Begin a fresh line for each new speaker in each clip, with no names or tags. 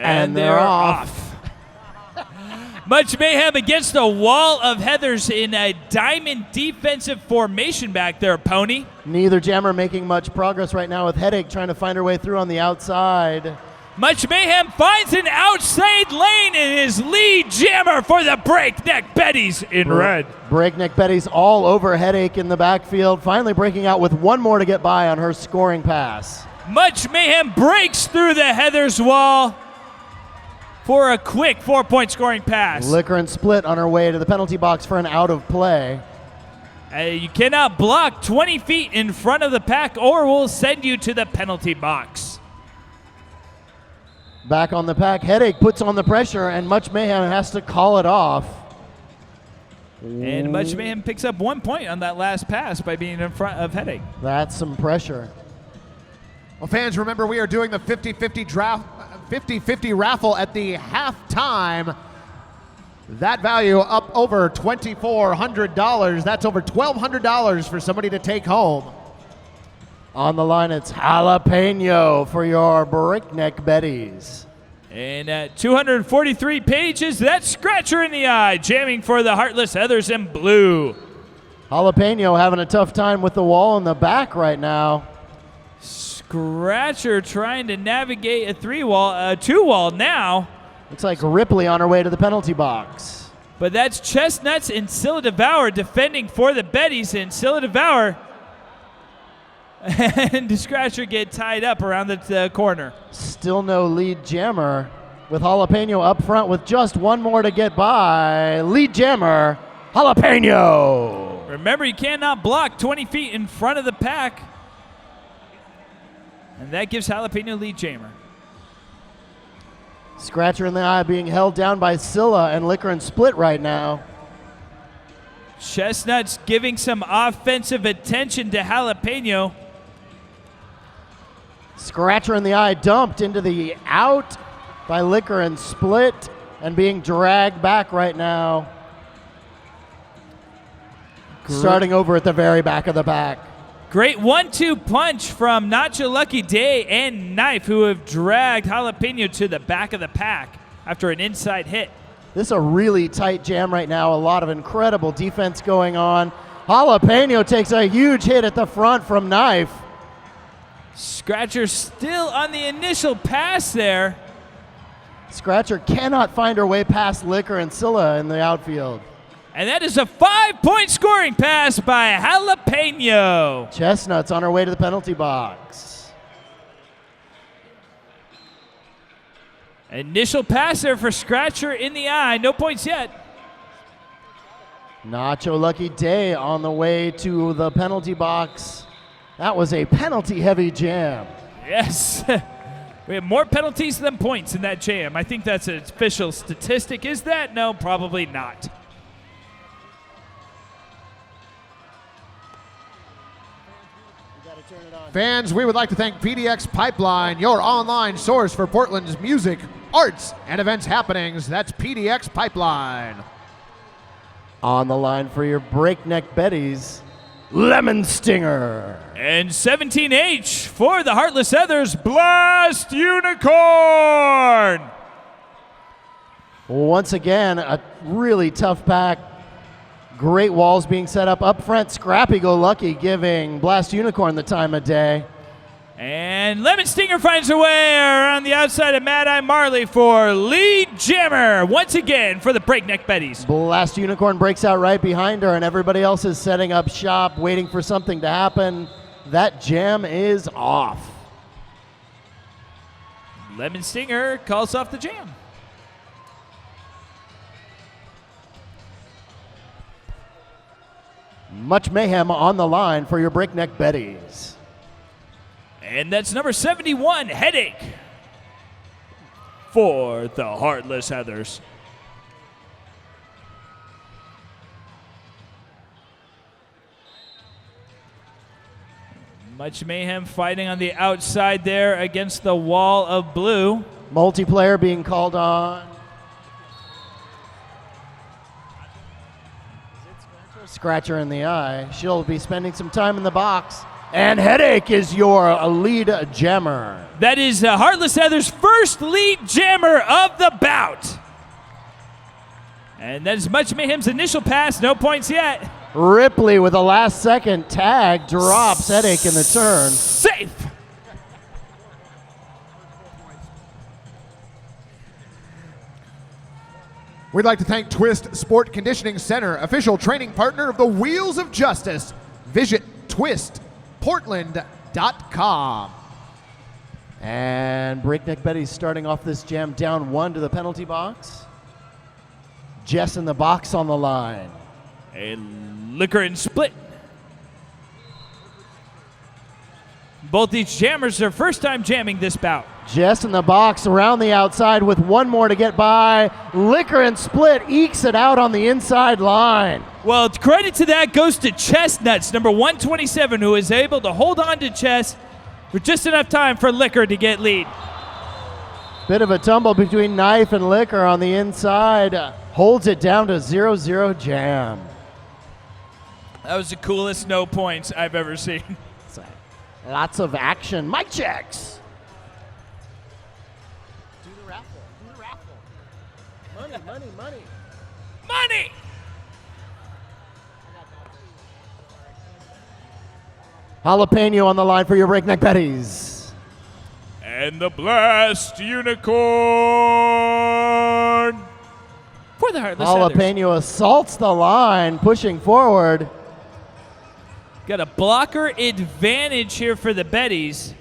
And they're off.
Much mayhem against the wall of Heathers in a diamond defensive formation back there, Pony.
Neither jammer making much progress right now with Headache trying to find her way through on the outside.
Much mayhem finds an outside lane and is lead jammer for the Breakneck Betties in red.
Breakneck Betties all over Headache in the backfield, finally breaking out with one more to get by on her scoring pass.
Much mayhem breaks through the Heathers wall for a quick 4-point scoring pass.
Liquor and Split on her way to the penalty box for an out of play.
You cannot block 20 feet in front of the pack or we'll send you to the penalty box.
Back on the pack, Headache puts on the pressure and Much Mayhem has to call it off.
And Much Mayhem picks up 1 point on that last pass by being in front of Headache.
That's some pressure.
Well, fans, remember we are doing the 50-50 raffle at the halftime. That value up over $2,400. That's over $1,200 for somebody to take home.
On the line, it's Jalapeno for your Breakneck Betties.
And at 243 pages, that's Scratcher in the Eye, jamming for the Heartless Heathers in blue.
Jalapeno having a tough time with the wall in the back right now.
Scratcher trying to navigate a 2-wall now.
Looks like Ripley on her way to the penalty box.
But that's Chestnuts and Scylla Devour defending for the Betties, and Scylla Devour and Scratcher get tied up around the corner.
Still no lead jammer with Jalapeno up front with just one more to get by. Lead jammer, Jalapeno.
Remember, you cannot block 20 feet in front of the pack. And that gives Jalapeno lead jammer.
Scratcher in the Eye being held down by Scylla and Liquor and Split right now.
Chestnuts giving some offensive attention to Jalapeno.
Scratcher in the Eye dumped into the out by Liquor and Split and being dragged back right now. Starting over at the very back of the pack.
Great 1-2 punch from Nacho Lucky Day and Knife, who have dragged Jalapeno to the back of the pack after an inside hit.
This is a really tight jam right now. A lot of incredible defense going on. Jalapeno takes a huge hit at the front from Knife.
Scratcher still on the initial pass there.
Scratcher cannot find her way past Liquor and Scylla in the outfield.
And that is a 5-point scoring pass by Jalapeno.
Chestnuts on her way to the penalty box.
Initial pass there for Scratcher in the eye. No points yet.
Nacho Lucky Day on the way to the penalty box. That was a penalty-heavy jam.
Yes. We have more penalties than points in that jam. I think that's an official statistic. Is that? No, probably not.
Fans, we would like to thank PDX Pipeline, your online source for Portland's music, arts, and events happenings. That's PDX Pipeline.
On the line for your Breakneck Betties, Lemon Stinger.
And 17H for the Heartless Heathers, Blast Unicorn.
Once again, a really tough pack. Great walls being set up front. Scrappy Go Lucky giving Blast Unicorn the time of day.
And Lemon Stinger finds her way around the outside of Mad Eye Marley for lead jammer once again for the Breakneck Betties.
Blast Unicorn breaks out right behind her, and everybody else is setting up shop, waiting for something to happen. That jam is off.
Lemon Stinger calls off the jam.
Much mayhem on the line for your Breakneck Betties.
And that's number 71, Headache, for the Heartless Heathers. Much mayhem fighting on the outside there against the wall of blue.
Multiplayer being called on. Scratcher in the eye. She'll be spending some time in the box. And Headache is your lead jammer.
That is Heartless Heather's first lead jammer of the bout. And that is Much Mayhem's initial pass. No points yet.
Ripley with a last second tag drops Headache in the turn.
Safe.
We'd like to thank Twist Sport Conditioning Center, official training partner of the Wheels of Justice. Visit twistportland.com.
And Breakneck Betties starting off this jam down 1 to the penalty box. Jess in the box on the line.
A liquor and split. Both these jammers are first time jamming this bout.
Jess in the box around the outside with one more to get by. Liquor and split ekes it out on the inside line.
Well, credit to that goes to Chestnuts, number 127, who is able to hold on to Chess for just enough time for Liquor to get lead.
Bit of a tumble between Knife and Liquor on the inside. Holds it down to 0-0 jam.
That was the coolest no points I've ever seen.
Lots of action. Mic checks. Do the raffle. Do the raffle. Money, money, money.
Money!
Jalapeno on the line for your Breakneck Betties.
And the Blast Unicorn for the Heartless Heathers.
Jalapeno assaults the line, pushing forward.
Got a blocker advantage here for the Betties.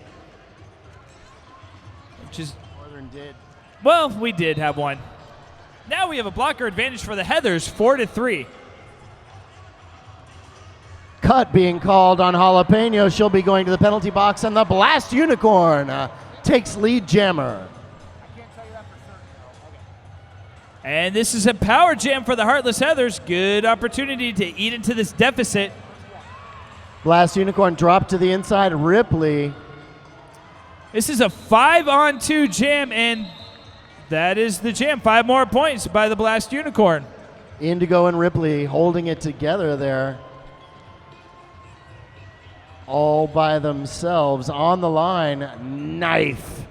Which is,
Northern did.
well, we did have one. Now we have a blocker advantage for the Heathers, 4-3.
Cut being called on Jalapeno. She'll be going to the penalty box, and the Blast Unicorn takes lead jammer.
And this is a power jam for the Heartless Heathers. Good opportunity to eat into this deficit.
Blast Unicorn dropped to the inside. Ripley.
This is a 5-on-2 jam, and that is the jam. 5 more points by the Blast Unicorn.
Indigo and Ripley holding it together there. All by themselves. On the line, Knife.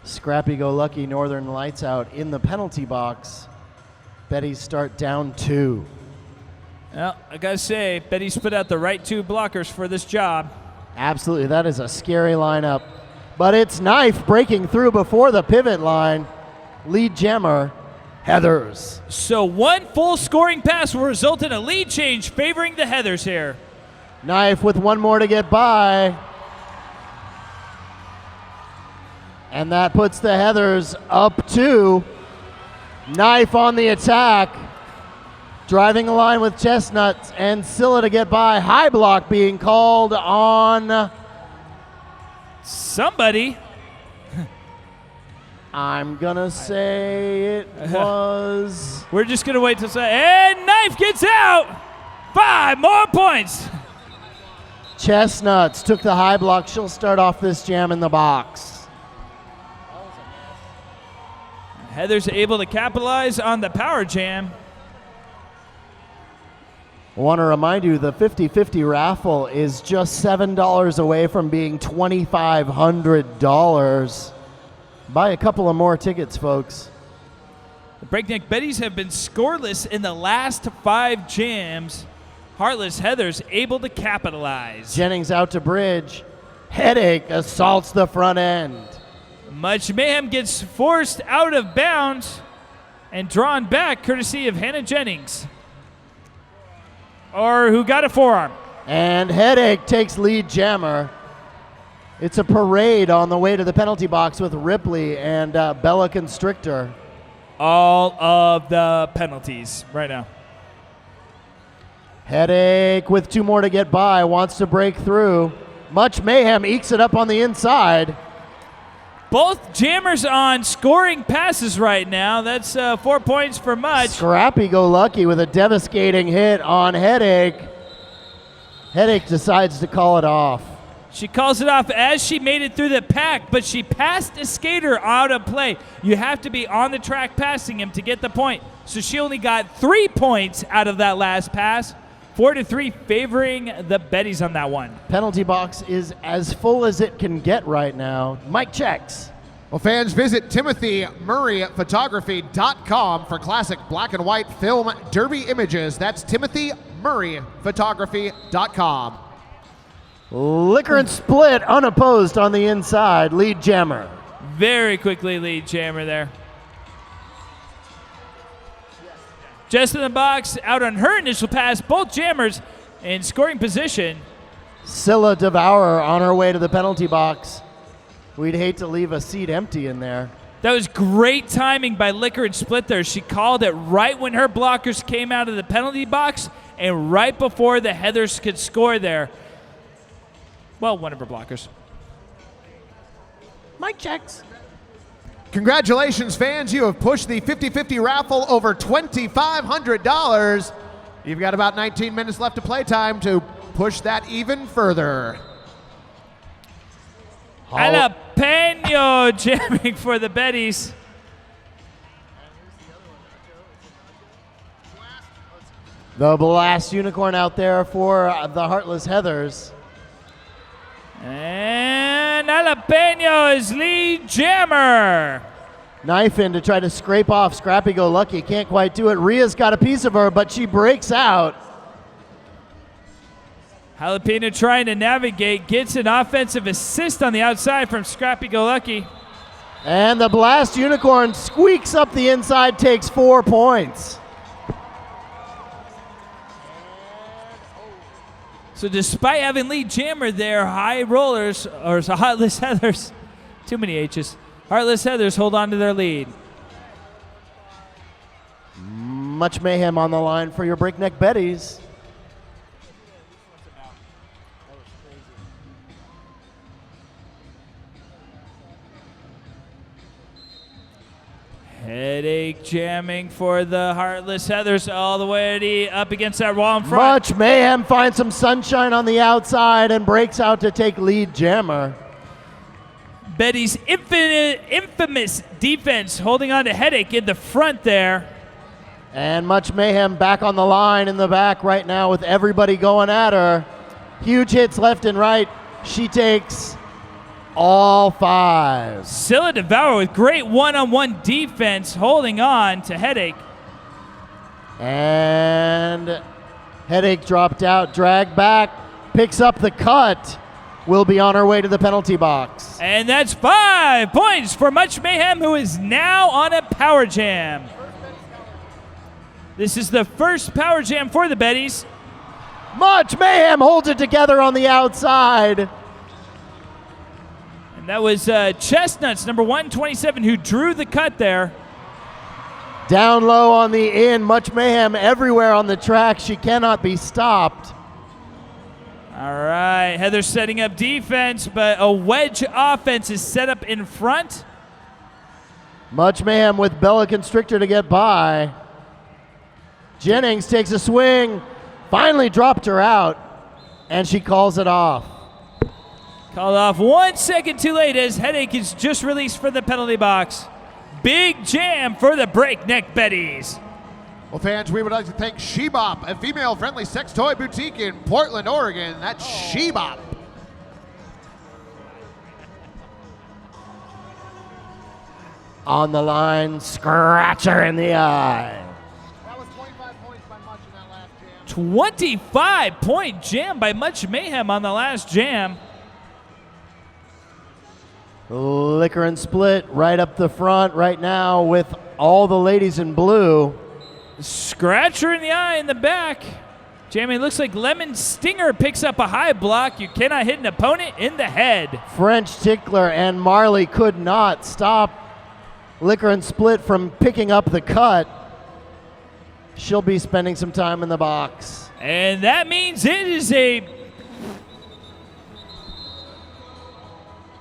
Scrappy-go-lucky Northern Lights out in the penalty box. Betties start down 2.
Well, I gotta say, Betty's put out the right 2 blockers for this job.
Absolutely, that is a scary lineup. But it's Knife breaking through before the pivot line. Lead jammer, Heathers.
So 1 full scoring pass will result in a lead change favoring the Heathers here.
Knife with 1 more to get by. And that puts the Heathers up 2. Knife on the attack. Driving the line with Chestnuts and Scylla to get by. High block being called on
somebody.
I'm gonna say it was.
We're just gonna wait till and Knife gets out. 5 more points.
Chestnuts took the high block. She'll start off this jam in the box.
Heather's able to capitalize on the power jam.
I want to remind you the 50-50 raffle is just $7 away from being $2,500. Buy a couple of more tickets, folks.
The Breakneck Betties have been scoreless in the last 5 jams. Heartless Heathers able to capitalize.
Jennings out to bridge. Headache assaults the front end.
Much Mayhem gets forced out of bounds and drawn back courtesy of Hannah Jennings. Or who got a forearm.
And Headache takes lead jammer. It's a parade on the way to the penalty box with Ripley and Bella Constrictor.
All of the penalties right now.
Headache with 2 more to get by, wants to break through. Much Mayhem ekes it up on the inside.
Both jammers on scoring passes right now. That's 4 points for Much.
Scrappy-go-lucky with a devastating hit on Headache. Headache decides to call it off.
She calls it off as she made it through the pack, but she passed a skater out of play. You have to be on the track passing him to get the point. So she only got 3 points out of that last pass. 4-3 favoring the Betties on that one.
Penalty box is as full as it can get right now. Mike checks.
Well, fans, visit TimothyMurrayPhotography.com for classic black and white film derby images. That's TimothyMurrayPhotography.com.
Liquor and Split unopposed on the inside. Lead jammer.
Very quickly lead jammer there. Just in the box, out on her initial pass, both jammers in scoring position.
Scylla Devourer on her way to the penalty box. We'd hate to leave a seat empty in there.
That was great timing by Liquor and Split there. She called it right when her blockers came out of the penalty box and right before the Heathers could score there. Well, one of her blockers.
Mike checks.
Congratulations, fans. You have pushed the 50-50 raffle over $2,500. You've got about 19 minutes left to playtime to push that even further.
Jalapeno jamming for the Betties.
The Blast Unicorn out there for the Heartless Heathers.
And Jalapeno is lead jammer.
Knife in to try to scrape off Scrappy Go Lucky. Can't quite do it. Rhea's got a piece of her, but she breaks out.
Jalapeno trying to navigate, gets an offensive assist on the outside from Scrappy Go Lucky.
And the Blast Unicorn squeaks up the inside, takes 4 points.
So despite having lead jammer there, high rollers, or Heartless Heathers, too many H's. Heartless Heathers hold on to their lead.
Much mayhem on the line for your Breakneck Betties.
Headache jamming for the Heartless Heathers all the way up against that wall in front.
Much mayhem finds some sunshine on the outside and breaks out to take lead jammer.
Betty's infamous defense holding on to Headache in the front there.
And Much mayhem back on the line in the back right now with everybody going at her. Huge hits left and right. She takes all 5.
Scylla Devour with great one-on-one defense holding on to Headache.
And Headache dropped out, dragged back, picks up the cut. Will be on her way to the penalty box.
And that's 5 points for Much Mayhem, who is now on a power jam. This is the first power jam for the Betties.
Much Mayhem holds it together on the outside.
And that was Chestnuts, number 127, who drew the cut there.
Down low on the in, Much Mayhem everywhere on the track. She cannot be stopped.
All right, Heather setting up defense, but a wedge offense is set up in front.
Much Mayhem with Bella Constrictor to get by. Jennings takes a swing, finally dropped her out, and she calls it off.
Called off 1 second too late as Headache is just released for the penalty box. Big jam for the Breakneck Betties.
Well, fans, we would like to thank Shebop, a female-friendly sex toy boutique in Portland, Oregon. That's Shebop.
On the line, scratcher in the eye.
That was 25 points by Much in that last jam.
25-point jam by Much Mayhem on the last jam.
Liquor and Split right up the front right now with all the ladies in blue.
Scratcher in the eye in the back. Jamming looks like Lemon Stinger picks up a high block. You cannot hit an opponent in the head.
French Tickler and Marley could not stop Liquor and Split from picking up the cut. She'll be spending some time in the box.
And that means it is a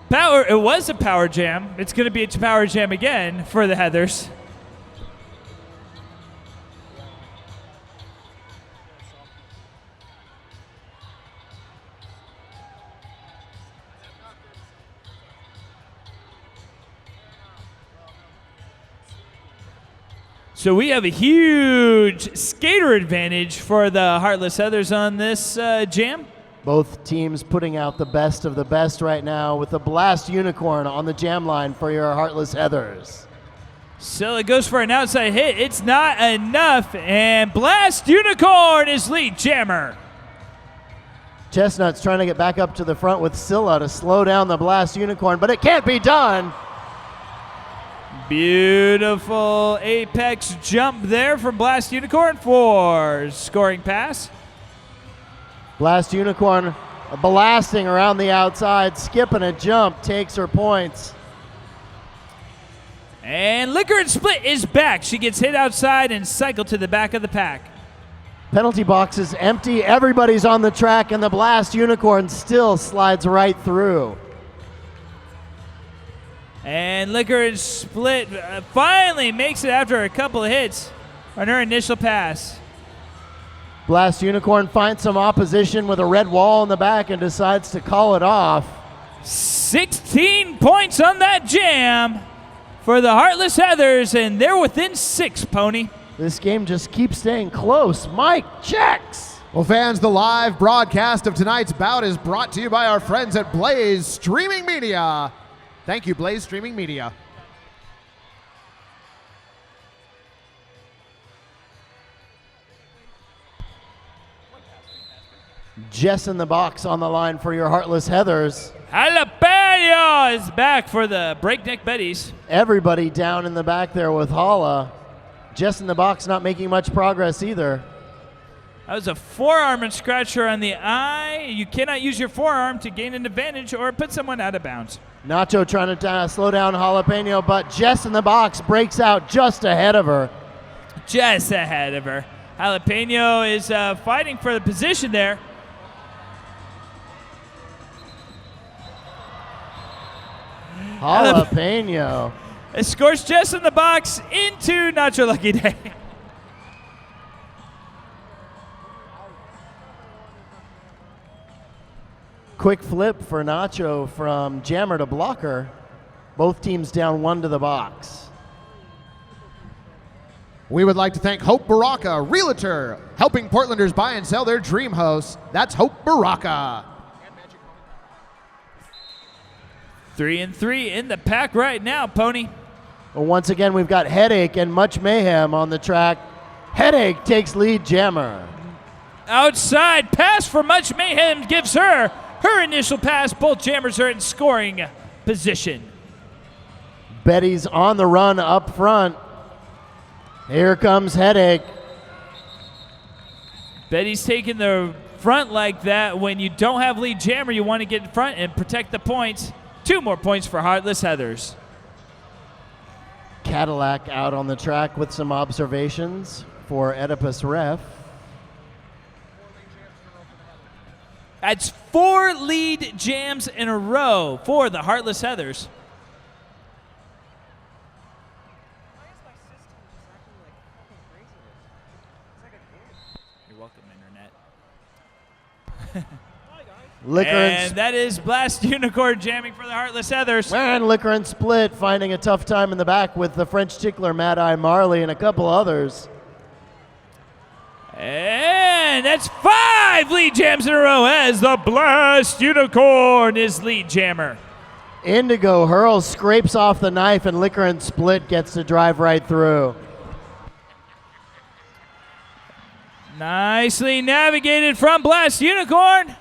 power. It was a power jam. It's going to be a power jam again for the Heathers. So we have a huge skater advantage for the Heartless Heathers on this jam.
Both teams putting out the best of the best right now with the Blast Unicorn on the jam line for your Heartless Heathers.
Scylla goes for an outside hit. It's not enough, and Blast Unicorn is lead jammer.
Chestnut's trying to get back up to the front with Scylla to slow down the Blast Unicorn, but it can't be done.
Beautiful apex jump there from Blast Unicorn for scoring pass.
Blast Unicorn blasting around the outside, skipping a jump, takes her points.
And Liquor and Split is back. She gets hit outside and cycled to the back of the pack.
Penalty box is empty, everybody's on the track, and the Blast Unicorn still slides right through.
And Liquor and Split finally makes it after a couple of hits on her initial pass.
Blast Unicorn finds some opposition with a red wall in the back and decides to call it off.
16 points on that jam for the Heartless Heathers, and they're within 6, Pony.
This game just keeps staying close. Mike checks.
Well, fans, the live broadcast of tonight's bout is brought to you by our friends at Blaze Streaming Media. Thank you, Blaze Streaming Media.
Jess in the box on the line for your Heartless Heathers.
Jalapeno is back for the Breakneck Betties.
Everybody down in the back there with Hala. Jess in the box not making much progress either.
That was a forearm and scratcher on the eye. You cannot use your forearm to gain an advantage or put someone out of bounds.
Nacho trying to slow down Jalapeno, but Jess in the box breaks out just ahead of her.
Just ahead of her. Jalapeno is fighting for the position there.
Jalapeno.
It scores Jess in the box into Nacho Lucky Day.
Quick flip for Nacho from jammer to blocker. Both teams down 1 to the box.
We would like to thank Hope Baraka, Realtor, helping Portlanders buy and sell their dream house. That's Hope Baraka.
3-3 in the pack right now, Pony.
Well, once again, we've got Headache and Much Mayhem on the track. Headache takes lead jammer.
Outside pass for Much Mayhem gives her initial pass. Both jammers are in scoring position.
Betties on the run up front. Here comes Headache.
Betty's taking the front like that. When you don't have lead jammer, you want to get in front and protect the points. 2 more points for Heartless Heathers.
Cadillac out on the track with some observations for Oedipus Ref.
That's 4 lead jams in a row for the Heartless Heathers. You're welcome, Internet. And that is Blast Unicorn jamming for the Heartless Heathers.
And Liquor and Split finding a tough time in the back with the French tickler Mad Eye Marley and a couple others.
And that's 5 lead jams in a row as the Blast Unicorn is lead jammer.
Indigo hurls, scrapes off the knife, and Liquor and Split gets to drive right through.
Nicely navigated from Blast Unicorn.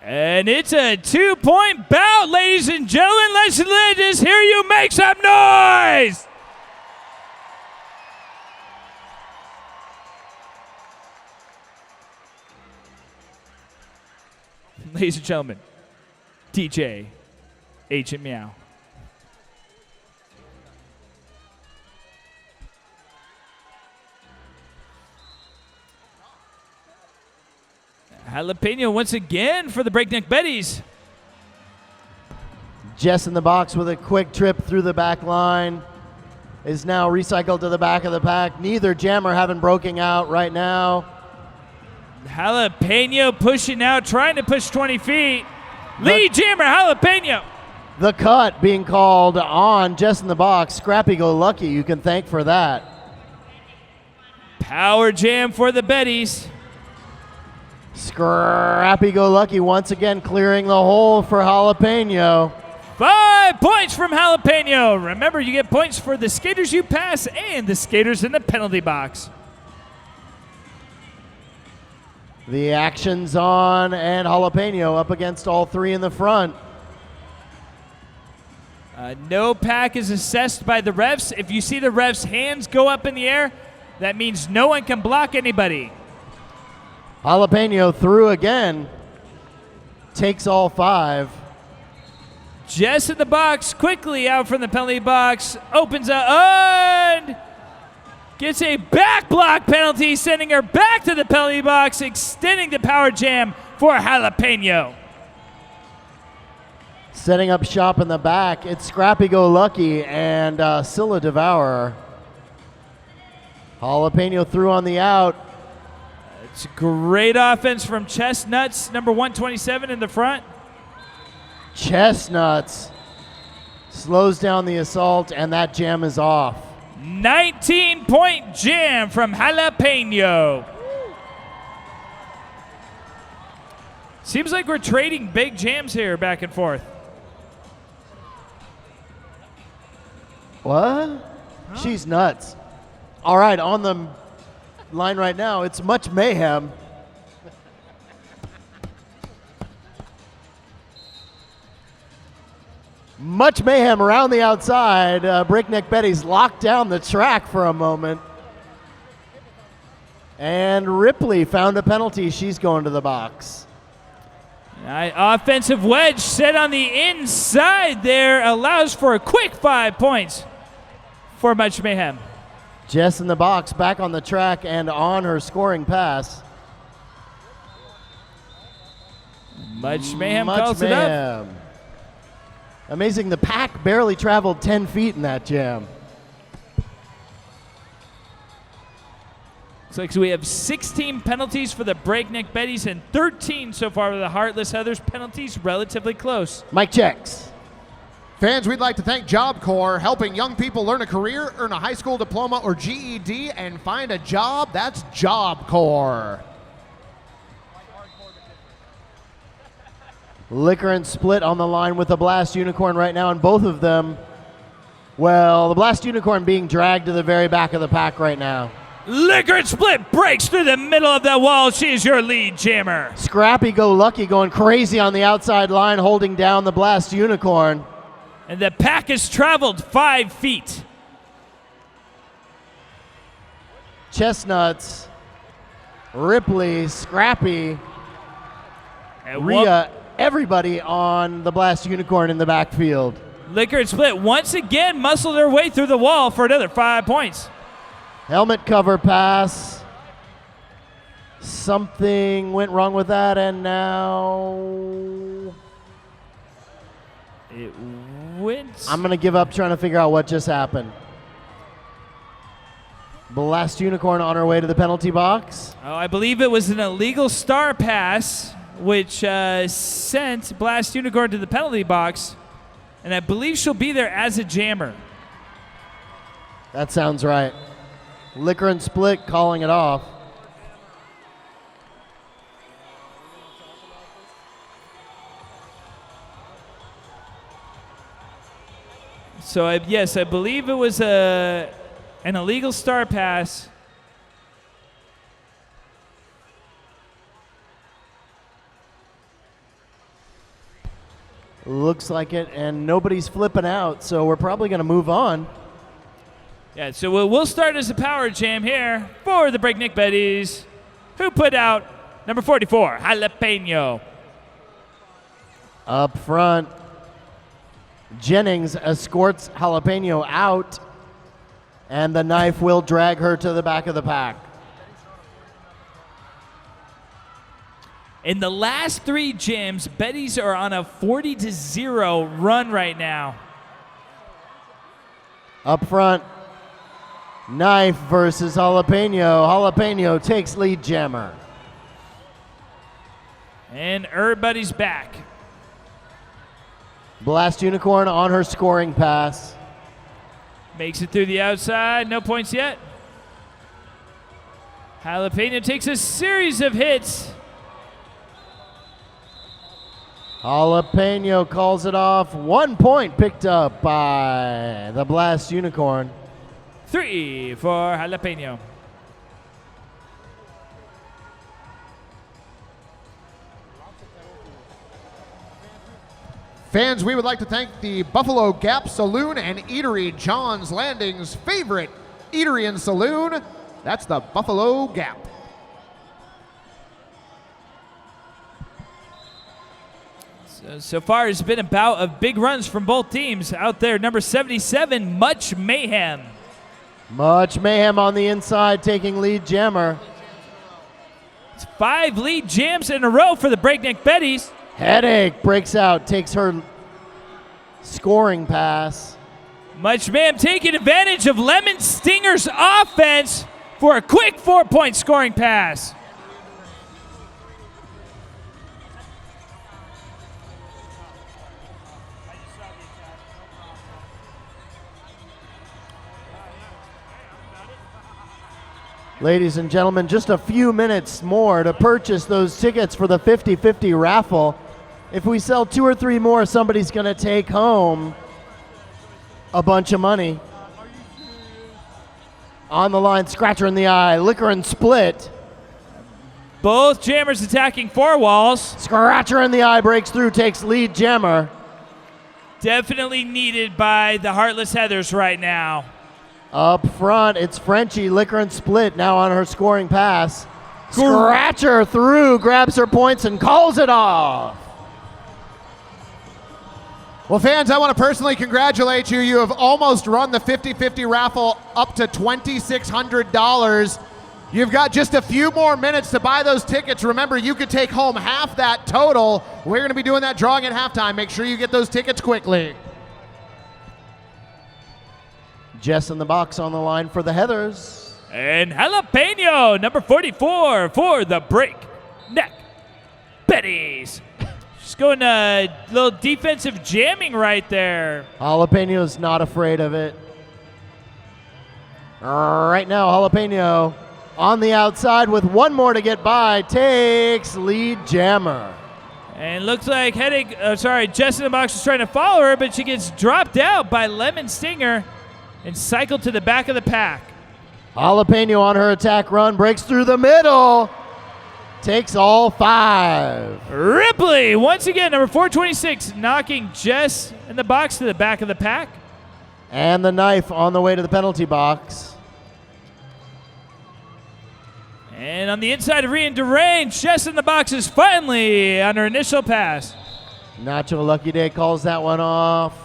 And it's a 2-point bout, ladies and gentlemen. Let's just hear you make some noise. Ladies and gentlemen, DJ Agent Meow. Jalapeno once again for the Breakneck Betties.
Jess in the box with a quick trip through the back line. Is now recycled to the back of the pack. Neither jammer having broken out right now.
Jalapeno pushing out, trying to push 20 feet. Lead jammer, Jalapeno.
The cut being called on Jess in the box. Scrappy Go Lucky, you can thank for that.
Power jam for the Betties.
Scrappy Go Lucky once again clearing the hole for Jalapeno.
5 points from Jalapeno. Remember, you get points for the skaters you pass and the skaters in the penalty box.
The action's on, and Jalapeno up against all three in the front.
No pack is assessed by the refs. If you see the refs' hands go up in the air, that means no one can block anybody.
Jalapeno through again. Takes all 5.
Jess in the box, quickly out from the penalty box, opens up and gets a back block penalty, sending her back to the penalty box, extending the power jam for Jalapeno.
Setting up shop in the back, it's Scrappy Go Lucky and Scylla Devourer. Jalapeno through on the out.
It's great offense from Chestnuts, number 127 in the front.
Chestnuts slows down the assault, and that jam is off.
19-point jam from Jalapeno. Seems like we're trading big jams here back and forth.
What? She's nuts. All right, on the line right now, it's Much Mayhem. Much Mayhem around the outside. Breakneck Betties locked down the track for a moment. And Ripley found a penalty. She's going to the box.
Offensive wedge set on the inside there allows for a quick 5 points for Much Mayhem.
Jess in the box, back on the track and on her scoring pass.
Much Mayhem
Much
calls it up.
Mayhem. Amazing, the pack barely traveled 10 feet in that jam.
Looks like we have 16 penalties for the Breakneck Betties and 13 so far for the Heartless Heathers. Penalties relatively close.
Mike checks.
Fans, we'd like to thank Job Corps, helping young people learn a career, earn a high school diploma or GED, and find a job. That's Job Corps.
Liquor and Split on the line with the Blast Unicorn right now, and both of them, well, the Blast Unicorn being dragged to the very back of the pack right now.
Liquor and Split breaks through the middle of that wall. She is your lead jammer.
Scrappy Go Lucky going crazy on the outside line, holding down the Blast Unicorn.
And the pack has traveled 5 feet.
Chestnuts, Ripley, Scrappy,
And
Rhea, everybody on the Blast Unicorn in the backfield.
Liquor and Split once again muscled their way through the wall for another 5 points.
Helmet cover pass. Something went wrong with that, and now
It went.
I'm going to give up trying to figure out what just happened. Blast Unicorn on her way to the penalty box.
Oh, I believe it was an illegal star pass, which sent Blast Unicorn to the penalty box, and I believe she'll be there as a jammer.
That sounds right. Liquor and Split calling it off.
So, yes, I believe it was an illegal star pass.
Looks like it, and nobody's flipping out, so we're probably going to move on.
Yeah, so we'll start as a power jam here for the Breakneck Betties, who put out number 44, Jalapeno.
Up front, Jennings escorts Jalapeno out, and the knife will drag her to the back of the pack.
In the last 3 jams, Betties are on a 40-0 run right now.
Up front, Knife versus Jalapeno. Jalapeno takes lead jammer.
And everybody's back.
Blast Unicorn on her scoring pass.
Makes it through the outside. No points yet. Jalapeno takes a series of hits.
Jalapeno calls it off. 1 point picked up by the Blast Unicorn.
3 for Jalapeno.
Fans, we would like to thank the Buffalo Gap Saloon and Eatery, John's Landing's favorite eatery and saloon. That's the Buffalo Gap.
So far, it's been a bout of big runs from both teams out there. Number 77, Much Mayhem.
Much Mayhem on the inside, taking lead jammer.
It's 5 lead jams in a row for the Breakneck Betties.
Headache breaks out, takes her scoring pass.
Much Mayhem taking advantage of Lemon Stinger's offense for a quick 4-point scoring pass.
Ladies and gentlemen, just a few minutes more to purchase those tickets for the 50-50 raffle. If we sell 2 or 3 more, somebody's going to take home a bunch of money. On the line, Scratcher in the eye, Liquor and Split.
Both jammers attacking 4 walls.
Scratcher in the eye breaks through, takes lead jammer.
Definitely needed by the Heartless Heathers right now.
Up front, it's Frenchie, Liquor and Split now on her scoring pass. Scratcher through, grabs her points and calls it off.
Well, fans, I want to personally congratulate you. You have almost run the 50-50 raffle up to $2,600. You've got just a few more minutes to buy those tickets. Remember, you could take home half that total. We're going to be doing that drawing at halftime. Make sure you get those tickets quickly.
Jess in the box on the line for the Heathers.
And Jalapeno, number 44 for the Breakneck Betties. Just going a little defensive jamming right there.
Jalapeno's not afraid of it. Right now, Jalapeno on the outside with 1 more to get by, takes lead jammer.
And looks like Jess in the box is trying to follow her, but she gets dropped out by Lemon Stinger and cycled to the back of the pack.
Jalapeno on her attack run, breaks through the middle, takes all 5.
Ripley, once again, number 426, knocking Jess in the box to the back of the pack.
And the knife on the way to the penalty box.
And on the inside of Rian Deranged, Jess in the box is finally on her initial pass.
Nacho Lucky Day calls that one off.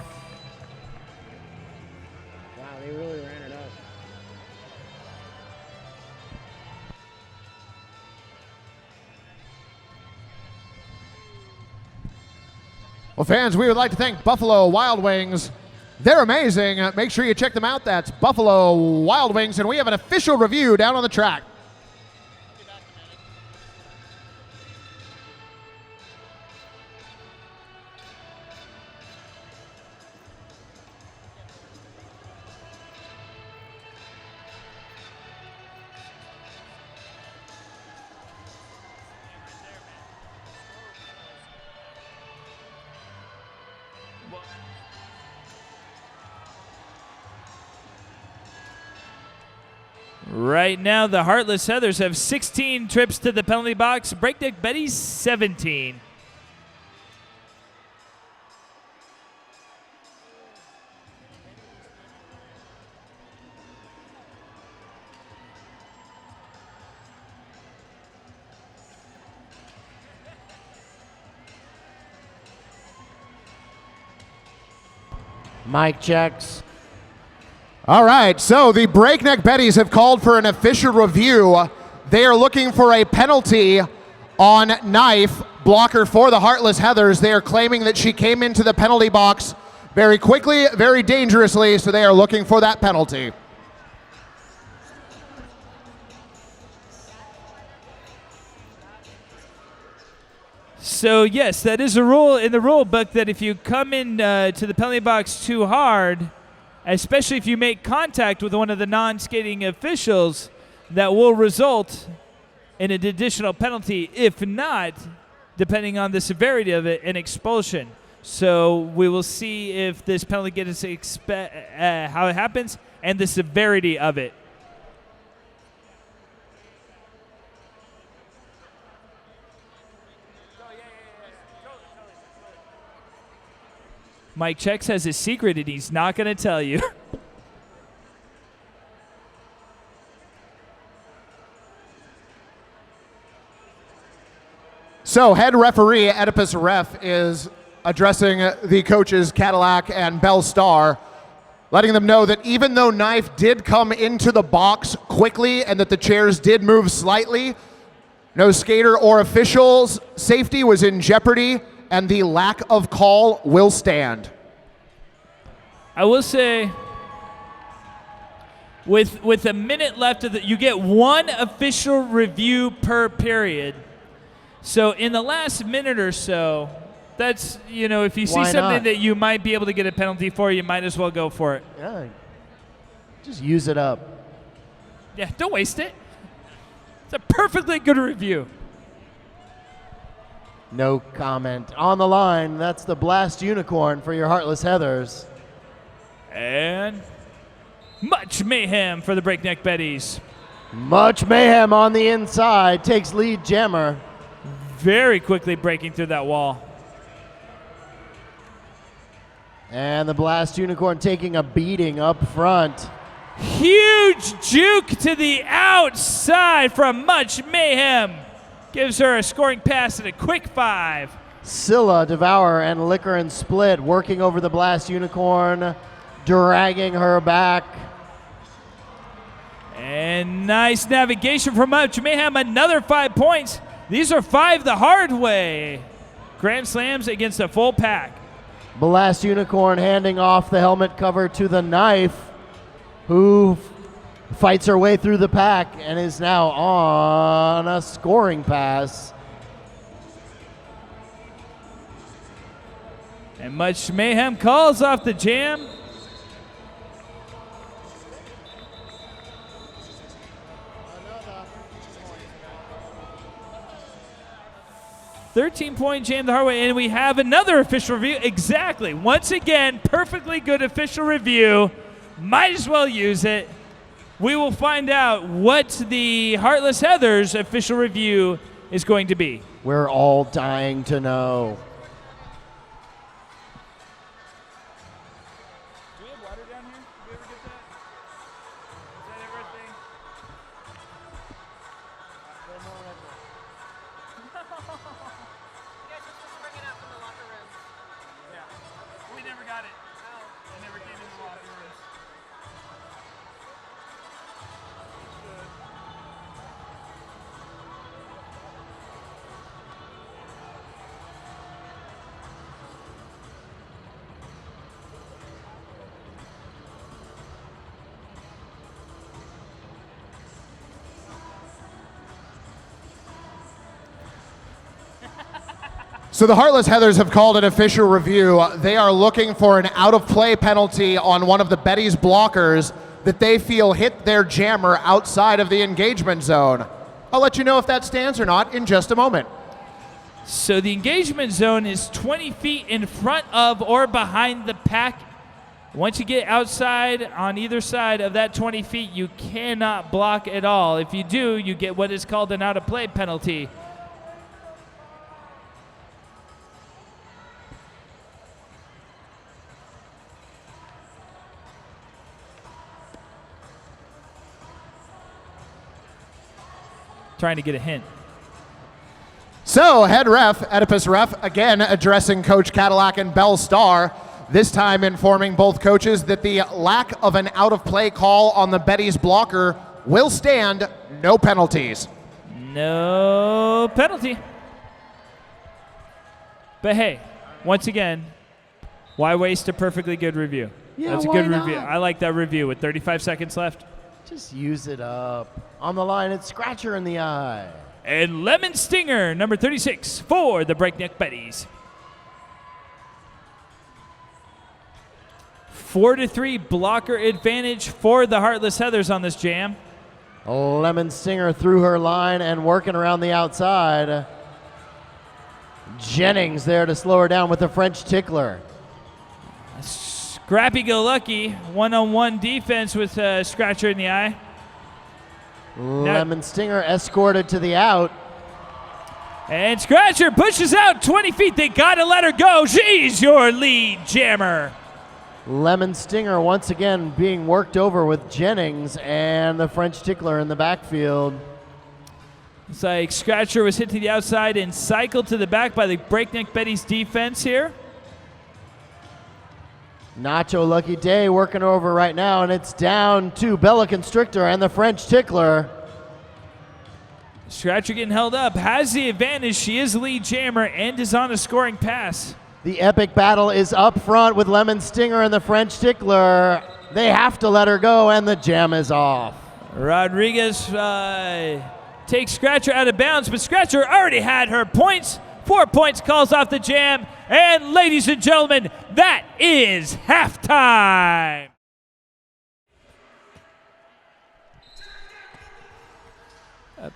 Well, fans, we would like to thank Buffalo Wild Wings. They're amazing. Make sure you check them out. That's Buffalo Wild Wings, and we have an official review down on the track.
Right now, the Heartless Heathers have 16 trips to the penalty box. Breakneck Betties, 17.
Mike checks.
All right, so the Breakneck Betties have called for an official review. They are looking for a penalty on knife blocker for the Heartless Heathers. They are claiming that she came into the penalty box very quickly, very dangerously, so they are looking for that penalty.
So, yes, that is a rule in the rule book that if you come in to the penalty box too hard, especially if you make contact with one of the non-skating officials, that will result in an additional penalty. If not, depending on the severity of it, an expulsion. So we will see if this penalty gets how it happens and the severity of it. Mike Chex has a secret and he's not going to tell you.
So head referee Oedipus Ref is addressing the coaches Cadillac and Bell Star, letting them know that even though Knife did come into the box quickly and that the chairs did move slightly, no skater or official's safety was in jeopardy, and the lack of call will stand.
I will say, with a minute left of you get one official review per period. So in the last minute or so, that's, if you see something that you might be able to get a penalty for, you might as well go for it.
Yeah, just use it up.
Yeah, don't waste it. It's a perfectly good review.
No comment. On the line, that's the Blast Unicorn for your Heartless Heathers.
And much mayhem for the Breakneck Betties.
Much mayhem on the inside. Takes lead Jammer.
Very quickly breaking through that wall.
And the Blast Unicorn taking a beating up front.
Huge juke to the outside from Much Mayhem. Gives her a scoring pass and a quick 5.
Scylla, Devour, and Liquor and Split working over the Blast Unicorn, dragging her back.
And nice navigation from Much Mayhem, another 5 points. These are 5 the hard way. Grand slams against a full pack.
Blast Unicorn handing off the helmet cover to the Knife, who fights her way through the pack and is now on a scoring pass.
And Much Mayhem calls off the jam. Another 13-point jam the hard way, and we have another official review. Exactly. Once again, perfectly good official review. Might as well use it. We will find out what the Heartless Heathers official review is going to be.
We're all dying to know.
Do we have water down here? Did we ever get that? Is that ever a thing?
You guys are supposed to bring it out from the locker room.
Yeah. We never got it. It never came in the locker rooms.
So the Heartless Heathers have called an official review. They are looking for an out-of-play penalty on one of the Betties blockers that they feel hit their jammer outside of the engagement zone. I'll let you know if that stands or not in just a moment.
So the engagement zone is 20 feet in front of or behind the pack. Once you get outside on either side of that 20 feet, you cannot block at all. If you do, you get what is called an out-of-play penalty. Trying to get a hint.
So head ref, Oedipus Ref, again addressing Coach Cadillac and Bell Star, this time informing both coaches that the lack of an out-of-play call on the Betties blocker will stand, no penalties.
No penalty. But hey, once again, why waste a perfectly good review?
Yeah,
That's a
why
good
not?
review. I like that review with 35 seconds left.
Just use it up. On the line, it's Scratcher in the eye.
and Lemon Stinger, number 36, for the Breakneck Betties. 4-3 blocker advantage for the Heartless Heathers on this jam.
Lemon Stinger through her line and working around the outside. Jennings there to slow her down with the French tickler.
Scrappy-go-lucky, one-on-one defense with Scratcher in the eye.
Lemon Stinger escorted to the out.
And Scratcher pushes out 20 feet. They got to let her go. She's your lead jammer.
Lemon Stinger once again being worked over with Jennings and the French tickler in the backfield.
It's like Scratcher was hit to the outside and cycled to the back by the Breakneck Betties defense here.
Nacho Lucky Day working over right now, and it's down to Bella Constrictor and the French tickler.
Scratcher getting held up, has the advantage. She is lead jammer and is on a scoring pass.
The epic battle is up front with Lemon Stinger and the French tickler. They have to let her go, and the jam is off.
Rodriguez takes Scratcher out of bounds, but Scratcher already had her points. 4 points, calls off the jam. And ladies and gentlemen, that is halftime.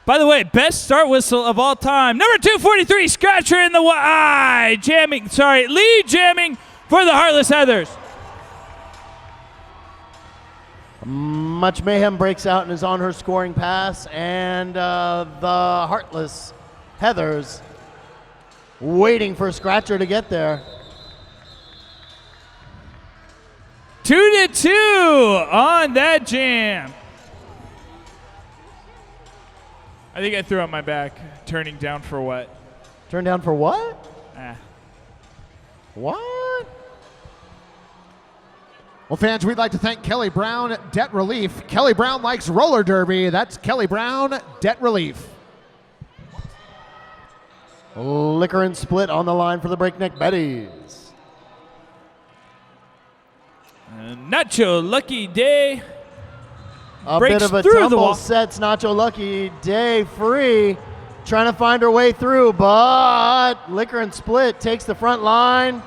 By the way, best start whistle of all time. Number 243, Scratcher in the lead jamming for the Heartless Heathers.
Much mayhem breaks out and is on her scoring pass, and the Heartless Heathers waiting for Scratcher to get there.
2-2 on that jam. I think I threw out my back. Turning down for what?
Turn down for what? What?
Well, fans, we'd like to thank Kelly Brown Debt Relief. Kelly Brown likes roller derby. That's Kelly Brown Debt Relief.
Liquor and Split on the line for the Breakneck Betties.
Nacho Lucky Day.
A
breaks
bit of a
through the
tumble
wall.
sets Nacho Lucky Day free, trying to find her way through, but Liquor and Split takes the front line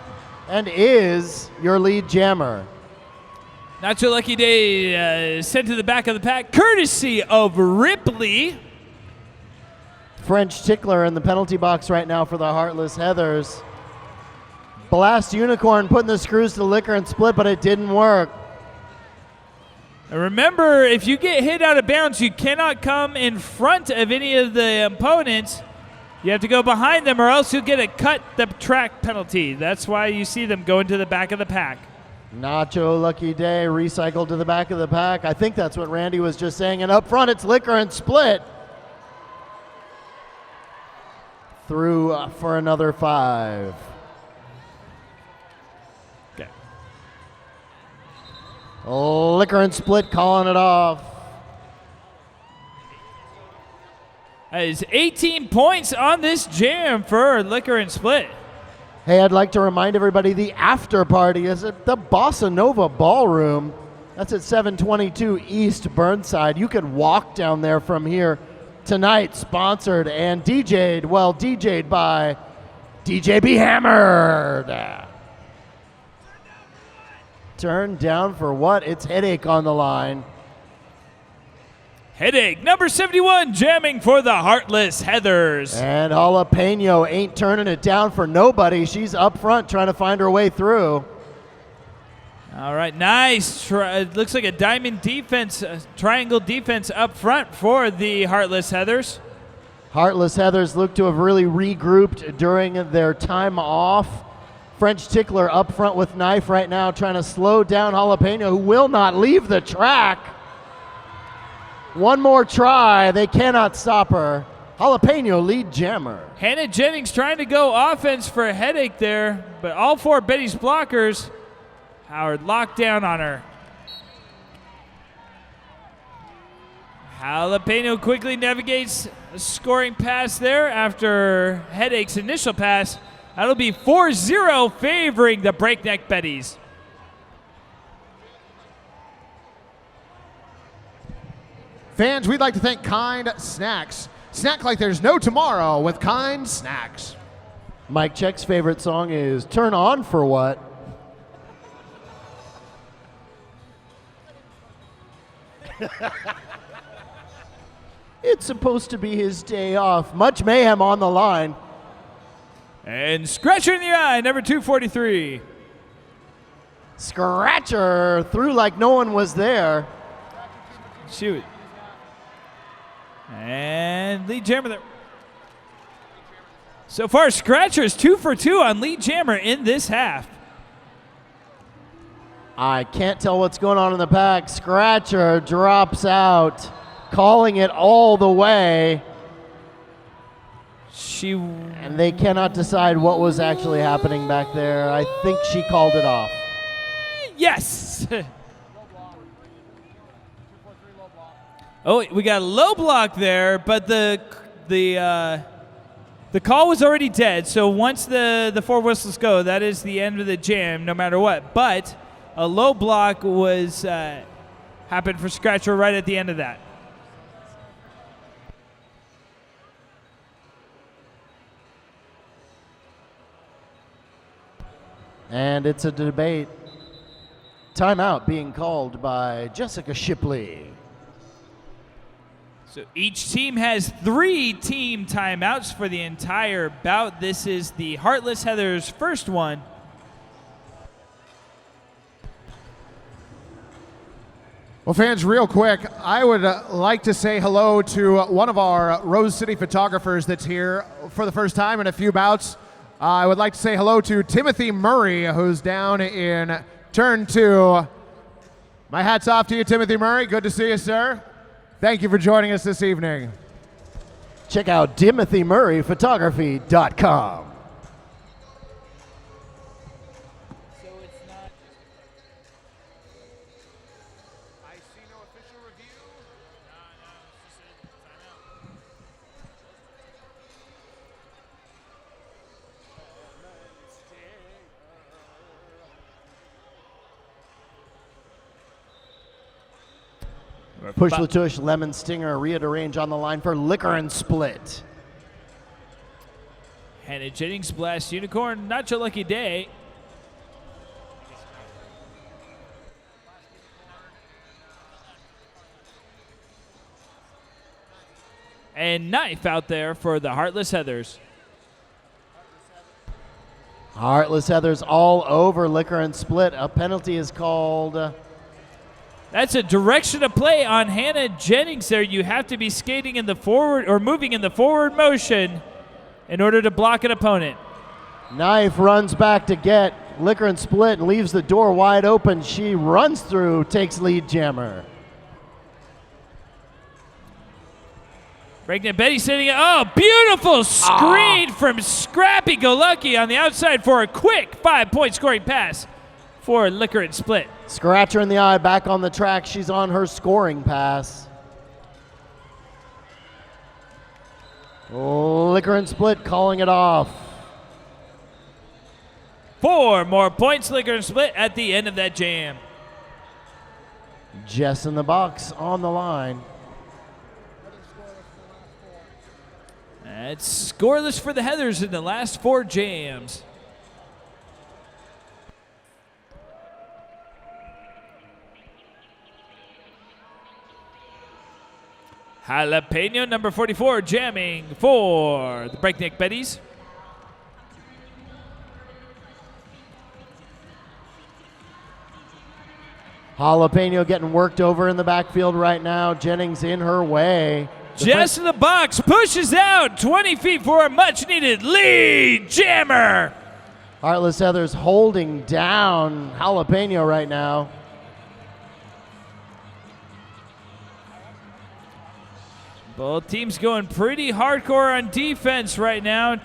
and is your lead jammer.
Nacho Lucky Day sent to the back of the pack, courtesy of Ripley.
French tickler in the penalty box right now for the Heartless Heathers. Blast Unicorn putting the screws to Liquor and Split, but it didn't work.
And remember, if you get hit out of bounds, you cannot come in front of any of the opponents. You have to go behind them or else you'll get a cut the track penalty. That's why you see them going to the back of the pack.
Nacho Lucky Day recycled to the back of the pack. I think that's what Randy was just saying. And up front, it's Liquor and Split. Through for another 5.
Okay.
Liquor and Split calling it off.
That is 18 points on this jam for Liquor and Split.
Hey, I'd like to remind everybody the after party is at the Bossa Nova Ballroom. That's at 722 East Burnside. You could walk down there from here tonight, sponsored and DJ'd by DJ Be Hammered. Turn down for what? It's Headache on the line.
Headache, number 71, jamming for the Heartless Heathers.
And Jalapeno ain't turning it down for nobody. She's up front trying to find her way through.
All right, nice. It looks like a diamond defense, triangle defense up front for the Heartless Heathers.
Heartless Heathers look to have really regrouped during their time off. French tickler up front with knife right now, trying to slow down Jalapeno, who will not leave the track. One more try. They cannot stop her. Jalapeno lead jammer.
Hannah Jennings trying to go offense for a Headache there, but all 4 Betties blockers, Howard locked down on her. Jalapeno quickly navigates a scoring pass there after Headache's initial pass. That'll be 4-0 favoring the Breakneck Betties.
Fans, we'd like to thank Kind Snacks. Snack like there's no tomorrow with Kind Snacks.
Mike Check's favorite song is Turn On For What? It's supposed to be his day off. Much mayhem on the line.
And Scratcher in the eye, number 243.
Scratcher threw like no one was there.
Shoot. And lead jammer there. So far, Scratcher is 2 for 2 on lead jammer in this half.
I can't tell what's going on in the pack. Scratcher drops out, calling it all the way. And they cannot decide what was actually happening back there. I think she called it off.
Yes. Oh, we got a low block there, but the call was already dead. So once the 4 whistles go, that is the end of the jam, no matter what. But a low block was happened for Scratcher right at the end of that.
And it's a debate. Timeout being called by Jessica Shipley.
So each team has 3 team timeouts for the entire bout. This is the Heartless Heather's first one.
Well, fans, real quick, I would like to say hello to one of our Rose City photographers that's here for the first time in a few bouts. I would like to say hello to Timothy Murray, who's down in turn 2. My hat's off to you, Timothy Murray. Good to see you, sir. Thank you for joining us this evening.
Check out TimothyMurrayPhotography.com. Push Latush, Lemon Stinger, Rhea DeRange on the line for Liquor and Split.
Hannah Jennings, Blast Unicorn, Not Your Lucky Day. And Knife out there for the Heartless Heathers.
Heartless Heathers all over Liquor and Split. A penalty is called.
That's a direction of play on Hannah Jennings there. You have to be skating in the forward or moving in the forward motion in order to block an opponent.
Knife runs back to get Liquor and Split and leaves the door wide open. She runs through, takes lead jammer.
Breakneck Betty sitting. Oh, beautiful screen from Scrappy Go Lucky on the outside for a quick 5-point scoring pass for Liquor and Split.
Scratcher in the eye, back on the track. She's on her scoring pass. Liquor and Split calling it off.
4 more points, Liquor and Split at the end of that jam.
Jess in the box on the line.
It's scoreless for the Heathers in the last 4 jams. Jalapeno number 44 jamming for the Breakneck Betties.
Jalapeno getting worked over in the backfield right now. Jennings in her way.
Jess in the box pushes out 20 feet for a much needed lead jammer.
Heartless Heathers holding down Jalapeno right now.
Both teams going pretty hardcore on defense right now.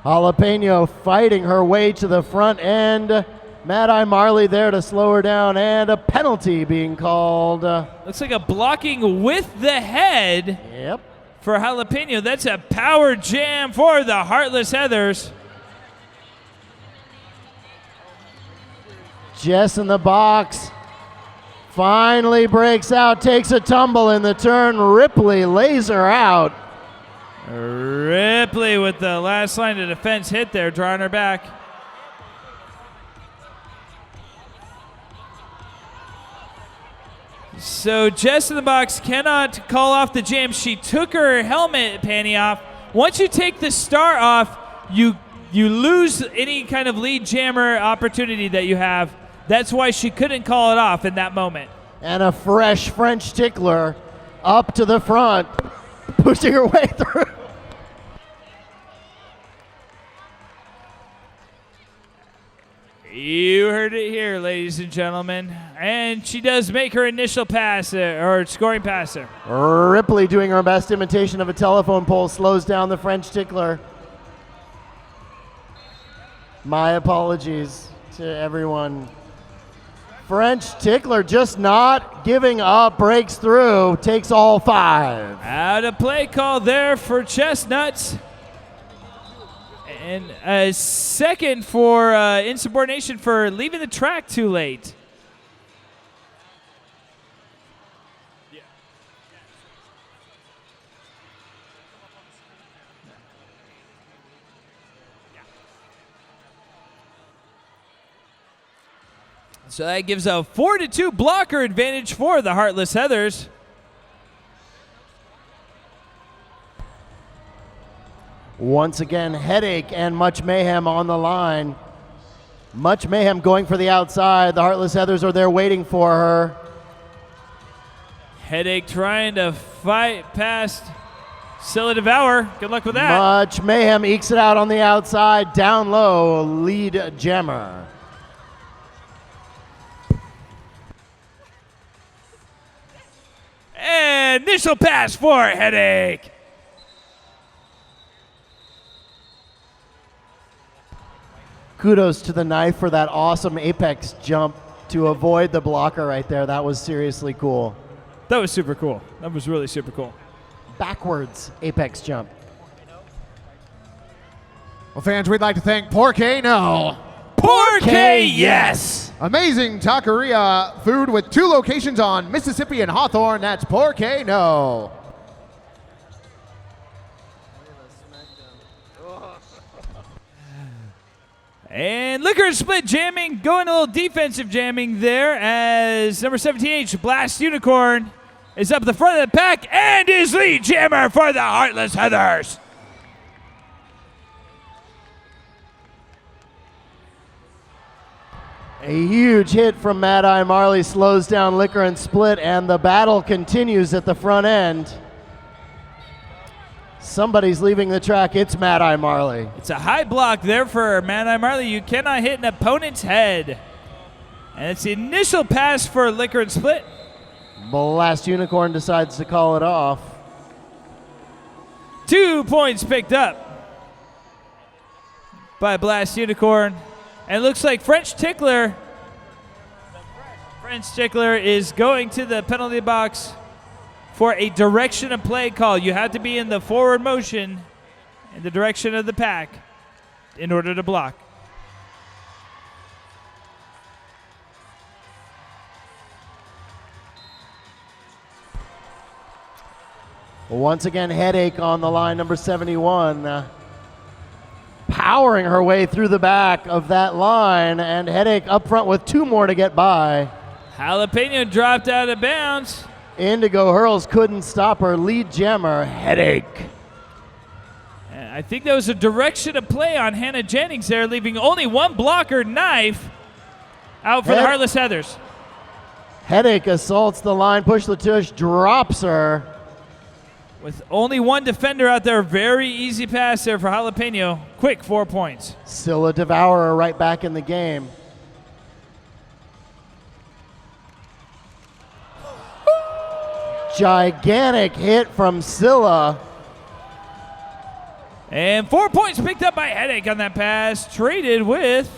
Jalapeno fighting her way to the front end. Mad Eye Marley there to slow her down, and a penalty being called.
Looks like a blocking with the head.
Yep.
For Jalapeno. That's a power jam for the Heartless Heathers.
Jess in the box. Finally breaks out, takes a tumble in the turn. Ripley lays her out.
Ripley with the last line of defense hit there, drawing her back. So Jess in the box cannot call off the jam. She took her helmet panty off. Once you take the star off, you lose any kind of lead jammer opportunity that you have. That's why she couldn't call it off in that moment.
And a fresh French tickler up to the front, pushing her way through.
You heard it here, ladies and gentlemen. And she does make her initial pass, or scoring passer.
Ripley, doing her best imitation of a telephone pole, slows down the French tickler. My apologies to everyone. French tickler just not giving up, breaks through, takes all 5.
Out of play call there for Chestnuts. And a second for insubordination for leaving the track too late. So that gives a 4-2 blocker advantage for the Heartless Heathers.
Once again, Headache and Much Mayhem on the line. Much Mayhem going for the outside. The Heartless Heathers are there waiting for her.
Headache trying to fight past Scylla Devour. Good luck with that.
Much Mayhem ekes it out on the outside. Down low, lead jammer.
And initial pass for Headache.
Kudos to the knife for that awesome apex jump to avoid the blocker right there. That was seriously cool.
That was super cool. That was really super cool.
Backwards apex jump.
Well, fans, we'd like to thank Porque No.
Porque yes.
Amazing taqueria food with 2 locations on Mississippi and Hawthorne. That's Porque No.
And Liquor and Split jamming, going a little defensive jamming there as number 17H, Blast Unicorn, is up the front of the pack and is lead jammer for the Heartless Heathers.
A huge hit from Mad Eye Marley slows down Liquor and Split, and the battle continues at the front end. Somebody's leaving the track. It's Mad Eye Marley.
It's a high block there for Mad Eye Marley. You cannot hit an opponent's head. And it's the initial pass for Liquor and Split.
Blast Unicorn decides to call it off.
2 points picked up by Blast Unicorn. And it looks like French Tickler is going to the penalty box for a direction of play call. You have to be in the forward motion in the direction of the pack in order to block.
Once again, Headache on the line, number 71. Powering her way through the back of that line, and Headache up front with 2 more to get by.
Jalapeno dropped out of bounds.
Indigo Hurls couldn't stop her. Lead jammer, Headache.
I think that was a direction of play on Hannah Jennings there, leaving only 1 blocker knife out for the Heartless Heathers.
Headache assaults the line, push the tush, drops her.
With only 1 defender out there, very easy pass there for Jalapeno. Quick 4 points.
Scylla Devourer right back in the game. Gigantic hit from Scylla.
And 4 points picked up by Headache on that pass. Traded with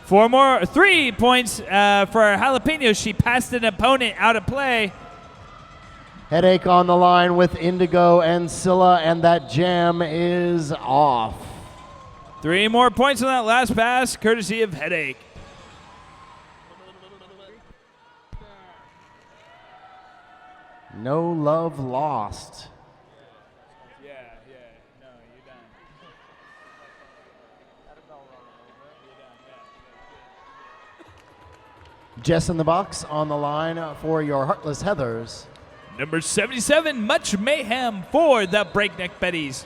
3 points for Jalapeno. She passed an opponent out of play.
Headache on the line with Indigo and Scylla, and that jam is off.
3 more points on that last pass, courtesy of Headache.
No love lost.
Yeah.
Jess in the box on the line for your Heartless Heathers.
Number 77, Much Mayhem for the Breakneck Betties.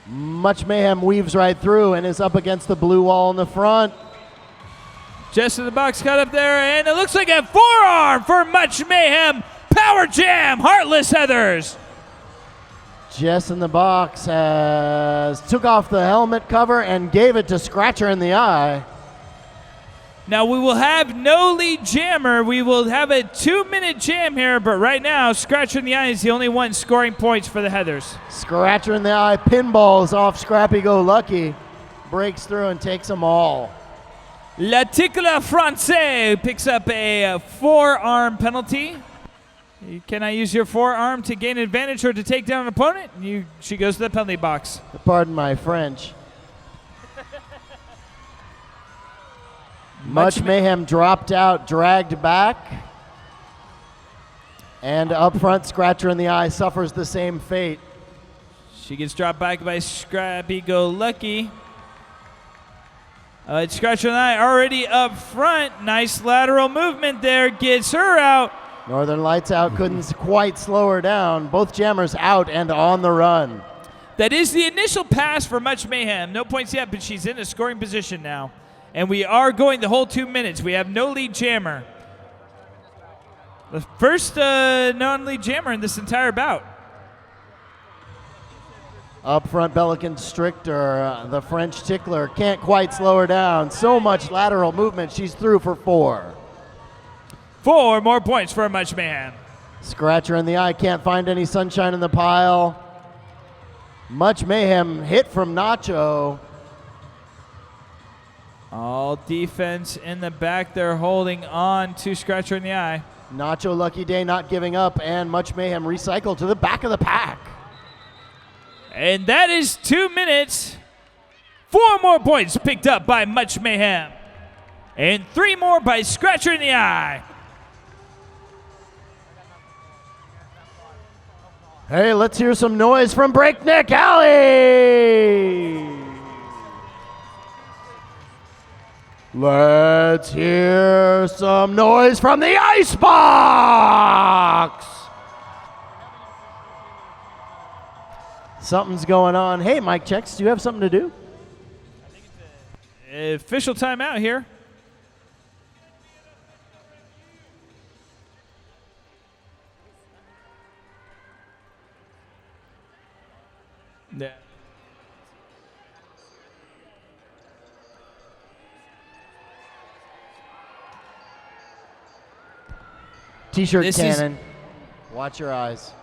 Much Mayhem weaves right through and is up against the blue wall in the front.
Jess in the box cut up there, and it looks like a forearm for Much Mayhem. Power Jam, Heartless Heathers.
Jess in the box took off the helmet cover and gave it to Scratcher in the eye.
Now we will have no lead jammer. We will have a 2-minute jam here, but right now, Scratcher in the eye is the only one scoring points for the Heathers.
Scratcher in the eye pinballs off Scrappy Go Lucky. Breaks through and takes them all.
La Tickle Francais picks up a forearm penalty. Can I use your forearm to gain advantage or to take down an opponent? She goes to the penalty box.
Pardon my French. Much Mayhem dropped out, dragged back. And up front, Scratcher in the eye suffers the same fate.
She gets dropped back by Scrappy Go Lucky. Scratcher in the eye already up front. Nice lateral movement there. Gets her out.
Northern Lights out, couldn't quite slow her down. Both jammers out and on the run.
That is the initial pass for Much Mayhem. No points yet, but she's in a scoring position now. And we are going the whole 2 minutes. We have no lead jammer. The first non-lead jammer in this entire bout.
Up front, Bella Constrictor, the French tickler, can't quite slow her down. So much lateral movement, she's through for 4.
4 more points for Much Mayhem.
Scratcher in the eye, can't find any sunshine in the pile. Much Mayhem hit from Nacho.
All defense in the back. They're holding on to Scratcher in the eye.
Nacho Lucky Day not giving up, and Much Mayhem recycled to the back of the pack.
And that is 2 minutes. 4 more points picked up by Much Mayhem. And 3 more by Scratcher in the eye.
Hey, let's hear some noise from Breakneck Alley. Let's hear some noise from the Icebox. Something's going on. Hey, Mike Checks, do you have something to do?
Official timeout here. Yeah.
T-shirt cannon. Watch your eyes.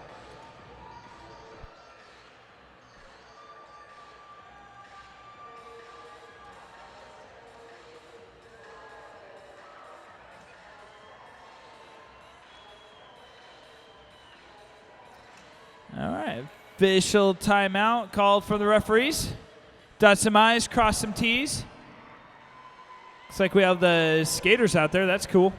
All right. Official timeout called for the referees. Dot some I's, cross some T's. Looks like we have the skaters out there. That's cool.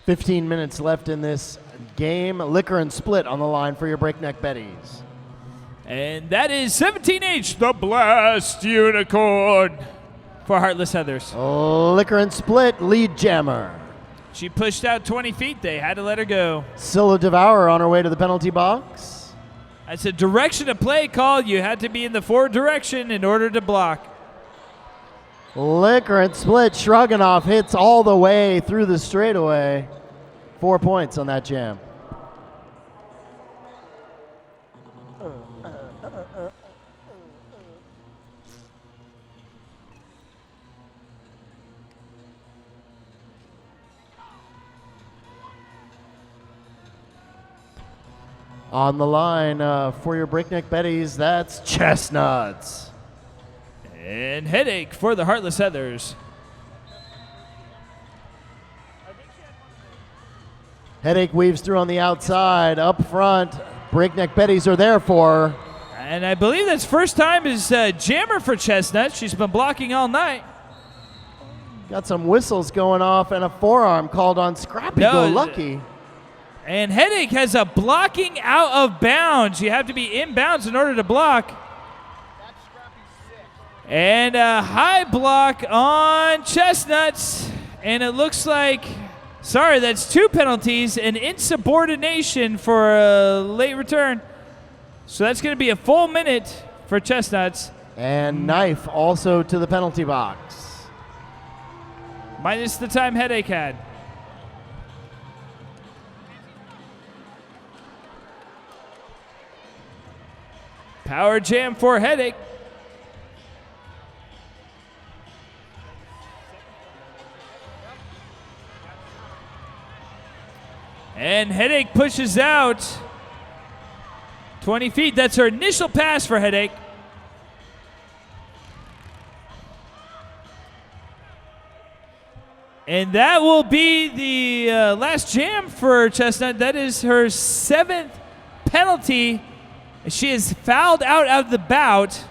.15 minutes left in this game. Liquor and Split on the line for your Breakneck Betties.
And that is 17H, the Blast Unicorn for Heartless Heathers.
Liquor and Split, lead jammer.
She pushed out 20 feet. They had to let her go.
Scylla Devourer on her way to the penalty box.
That's a direction of play call. You had to be in the forward direction in order to block.
Liquor and Split, Stroganoff hits all the way through the straightaway. 4 points on that jam. On the line for your Breakneck Betties, that's Chestnuts.
And Headache for the Heartless Heathers.
Headache weaves through on the outside. Up front, Breakneck Betties are there for her.
And I believe that's first time is jammer for Chestnut. She's been blocking all night.
Got some whistles going off and a forearm called on Scrappy Go Lucky.
And Headache has a blocking out of bounds. You have to be inbounds in order to block. And a high block on Chestnuts. And it looks like, sorry, that's 2 penalties, an insubordination for a late return. So that's going to be a full minute for Chestnuts.
And Knife also to the penalty box.
Minus the time Headache had. Power jam for Headache. And Headache pushes out 20 feet. That's her initial pass for Headache. And that will be the last jam for Chestnut. That is her 7th penalty. She is fouled out of the bout.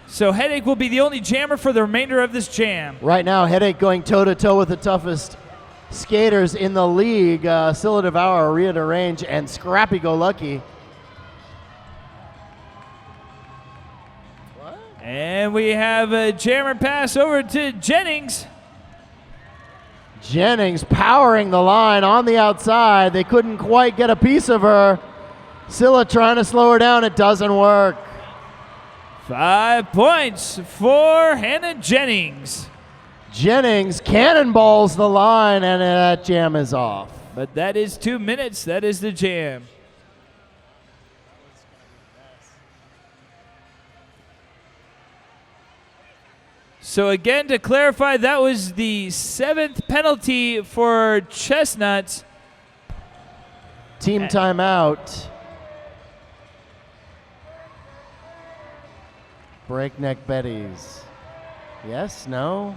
So Headache will be the only jammer for the remainder of this jam.
Right now, Headache going toe-to-toe with the toughest skaters in the league. Scylla Devour, Rhea DeRange, and Scrappy Go Lucky.
And we have a jammer pass over to Jennings.
Jennings powering the line on the outside. They couldn't quite get a piece of her. Scylla trying to slow her down. It doesn't work.
5 points for Hannah Jennings.
Jennings cannonballs the line, and that jam is off.
But that is 2 minutes. That is the jam. So again, to clarify, that was the 7th penalty for Chestnuts.
Team timeout. Breakneck Betties. Yes? No?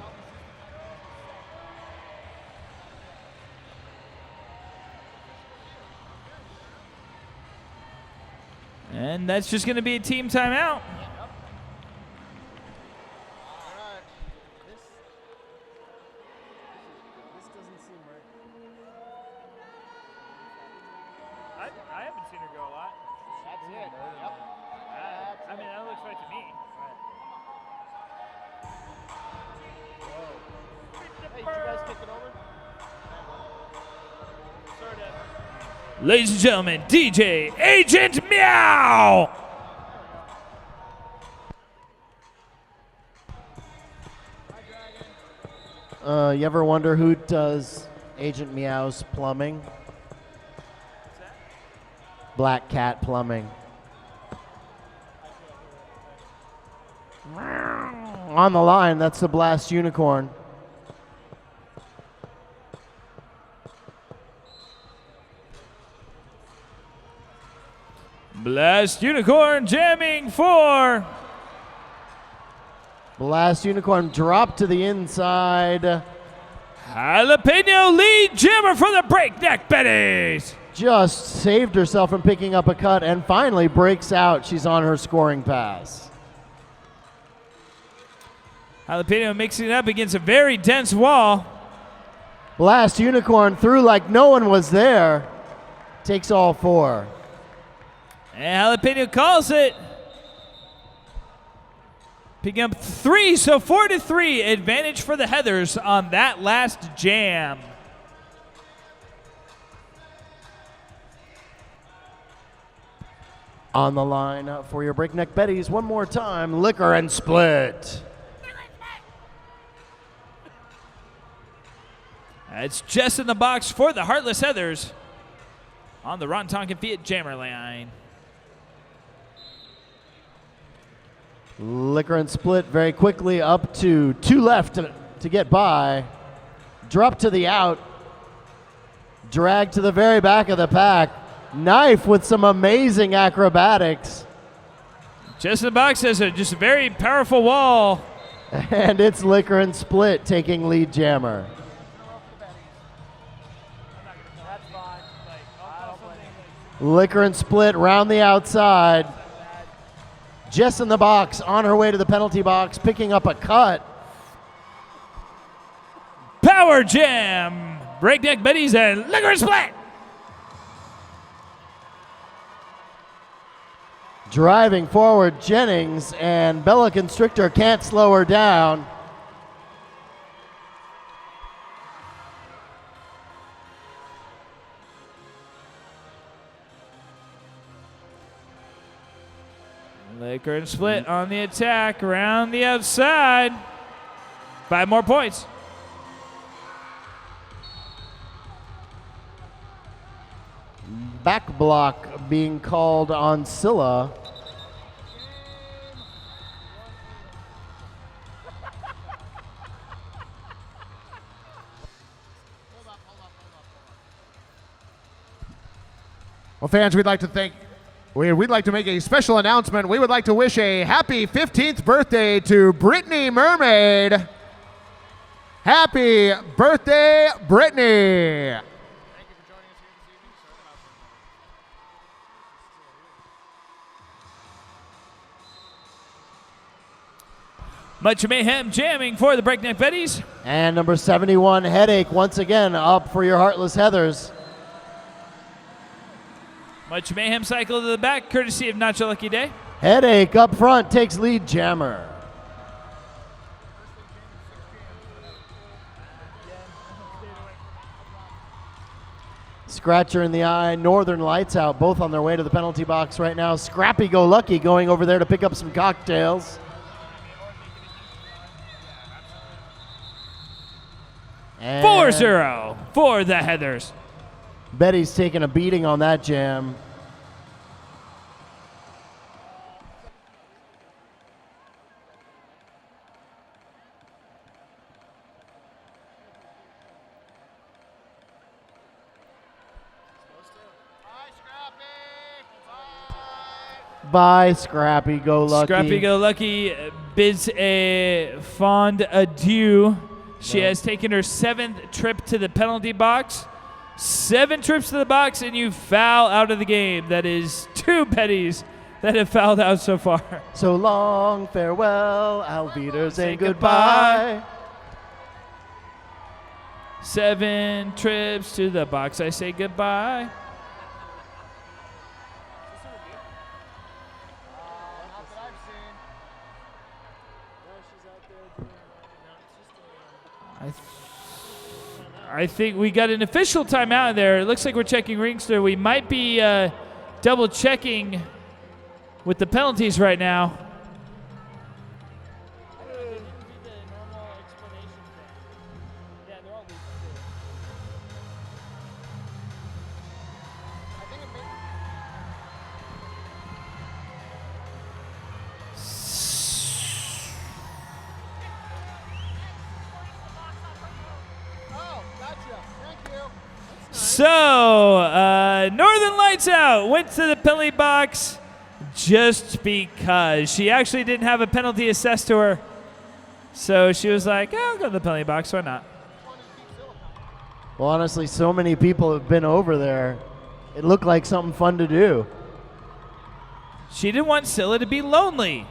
And that's just going to be a team timeout. I haven't seen her go a lot.
That's it. Yep.
I mean, that looks right to me.
Hey, you guys kick it over?
Ladies and gentlemen, DJ Agent Meow!
You ever wonder who does Agent Meow's plumbing? Black Cat Plumbing. On the line, that's the Blast Unicorn.
Blast Unicorn jamming for.
Blast Unicorn dropped to the inside.
Jalapeno lead jammer for the Breakneck Betties.
Just saved herself from picking up a cut and finally breaks out. She's on her scoring pass.
Jalapeno mixing it up against a very dense wall.
Blast Unicorn through like no one was there. Takes all 4.
And Jalapeno calls it. Picking up 3, so 4-3 advantage for the Heathers on that last jam.
On the line for your Breakneck Betties one more time, Liquor and Split.
It's Jess in the box for the Heartless Heathers on the Ron Tonkin Fiat jammer line.
Liquor and Split very quickly up to 2 left to get by. Drop to the out. Drag to the very back of the pack. Knife with some amazing acrobatics.
Jess in the box has just a very powerful wall.
And it's Liquor and Split taking lead jammer. Liquor and Split round the outside. Jess in the box on her way to the penalty box, picking up a cut.
Power jam. Breakneck Betties and Liquor and Split.
Driving forward, Jennings, and Bella Constrictor can't slow her down.
Liquor and Split on the attack, around the outside. 5 more points.
Back block being called on Scylla.
Well, fans, we'd like to make a special announcement. We would like to wish a happy 15th birthday to Brittany Mermaid. Happy birthday, Brittany.
Much mayhem jamming for the Breakneck Betties.
And number 71, Headache, once again up for your Heartless Heathers.
Much mayhem cycle to the back, courtesy of Not Your Lucky Day.
Headache up front takes lead jammer. Scratcher in the eye, Northern Lights Out, both on their way to the penalty box right now. Scrappy Go Lucky going over there to pick up some cocktails. And
4-0 for the Heathers.
Betty's taking a beating on that jam. Bye, Scrappy Go Lucky.
Scrappy Go Lucky bids a fond adieu. She has taken her 7th trip to the penalty box. 7 trips to the box, and you foul out of the game. That is 2 Betties that have fouled out so far.
So long, farewell, Alvider, say goodbye.
7 trips to the box, I say goodbye. I think we got an official timeout there. It looks like we're checking Ringster. We might be double checking with the penalties right now. So, Northern Lights Out went to the penalty box just because. She actually didn't have a penalty assessed to her. So she was like, yeah, I'll go to the penalty box, why not?
Well, honestly, so many people have been over there. It looked like something fun to do.
She didn't want Scylla to be lonely.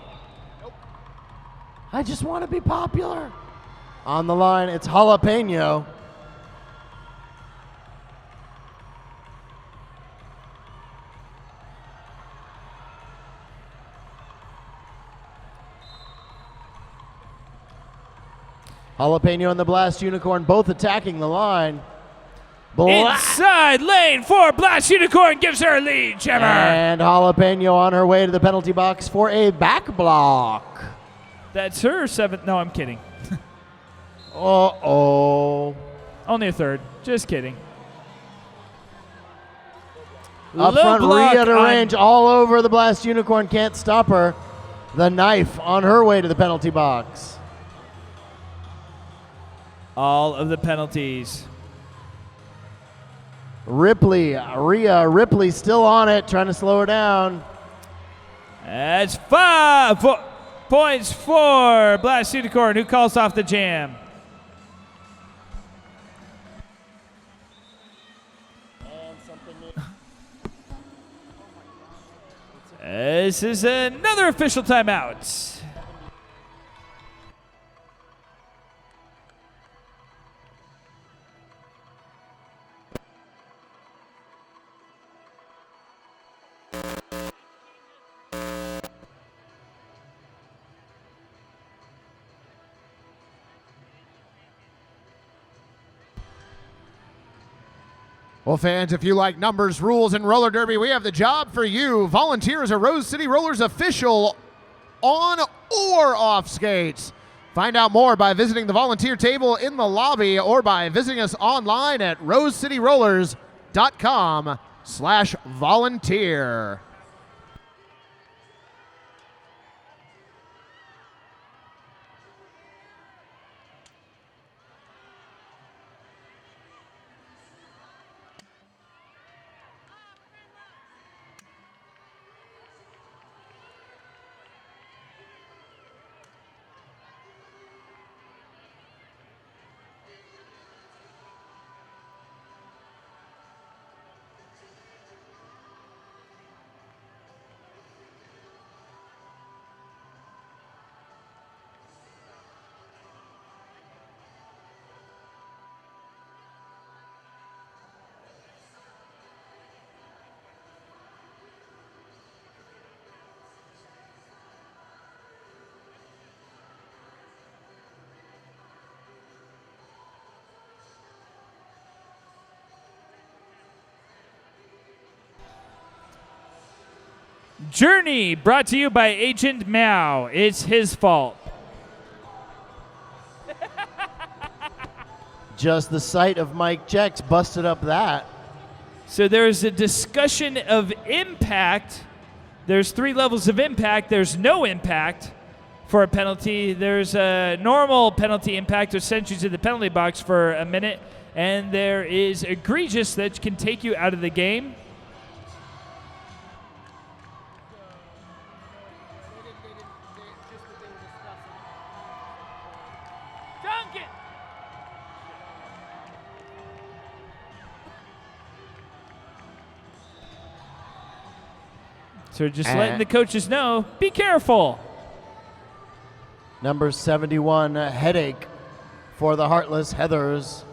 I just want to be popular. On the line, it's Jalapeno. Jalapeno and the Blast Unicorn both attacking the line.
Inside lane for Blast Unicorn, gives her a lead, Jimmer.
And Jalapeno on her way to the penalty box for a back block.
That's her 7th. No, I'm kidding.
Uh-oh.
Only a 3rd. Just kidding.
Up
Low
front,
block
Rhea to
on-
range all over the Blast Unicorn. Can't stop her. The knife on her way to the penalty box.
All of the penalties.
Rhea Ripley still on it, trying to slow her down.
That's 5 points for Blast Unicorn, who calls off the jam. This is another official timeout.
Well, fans, if you like numbers, rules, and roller derby, we have the job for you. Volunteer as a Rose City Rollers official on or off skates. Find out more by visiting the volunteer table in the lobby or by visiting us online at rosecityrollers.com/volunteer.
Journey brought to you by Agent Mao. It's his fault.
Just the sight of Mike Checks busted up that.
So there's a discussion of impact. There's 3 levels of impact. There's no impact for a penalty. There's a normal penalty impact, which sends you to the penalty box for a minute. And there is egregious that can take you out of the game. So just letting the coaches know, be careful.
Number 71, headache for the Heartless Heathers.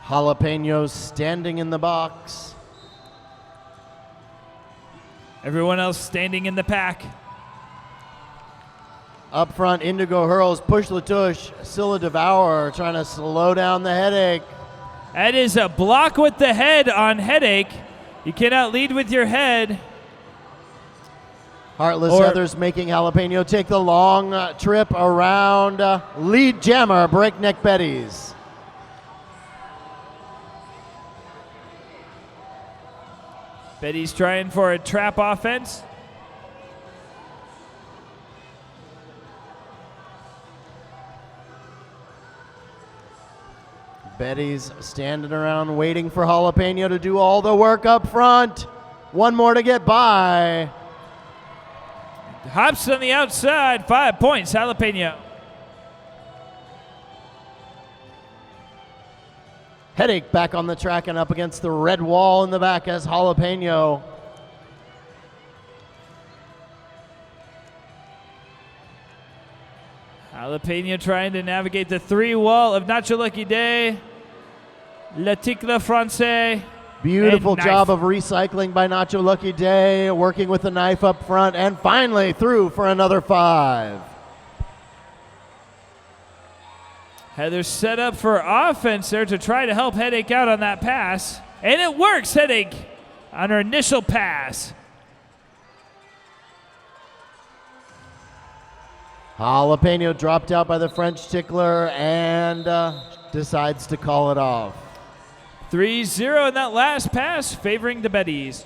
Jalapeno standing in the box.
Everyone else standing in the pack.
Up front, Indigo hurls, push Latouche, Scylla Devour trying to slow down the headache.
That is a block with the head on headache. You cannot lead with your head.
Heartless Heathers making Jalapeno take the long trip around lead jammer, Breakneck Betties.
Betty's trying for a trap offense.
Betty's standing around waiting for Jalapeno to do all the work up front. One more to get by.
Hops on the outside, 5 points, Jalapeno.
Headache back on the track and up against the red wall in the back as Jalapeno.
Jalapeno trying to navigate the 3 wall of Nacho Lucky Day. Le Ticle Francais.
Beautiful job of recycling by Nacho Lucky Day, working with the knife up front, and finally through for another 5.
Heather's set up for offense there to try to help Headache out on that pass. And it works, Headache, on her initial pass.
Jalapeno dropped out by the French tickler and decides to call it off.
3-0 in that last pass, favoring the Betties.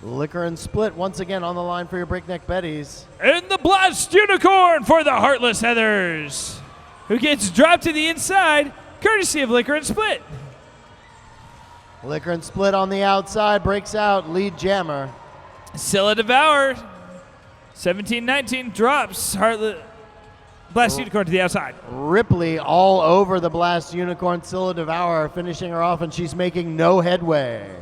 Liquor and Split once again on the line for your Breakneck Betties.
And the Blast Unicorn for the Heartless Heathers, who gets dropped to the inside, courtesy of Liquor and Split.
Liquor and Split on the outside, breaks out, lead jammer.
Scylla Devour, 17-19, drops Blast Unicorn to the outside.
Ripley all over the Blast Unicorn. Scylla Devour finishing her off, and she's making no headway.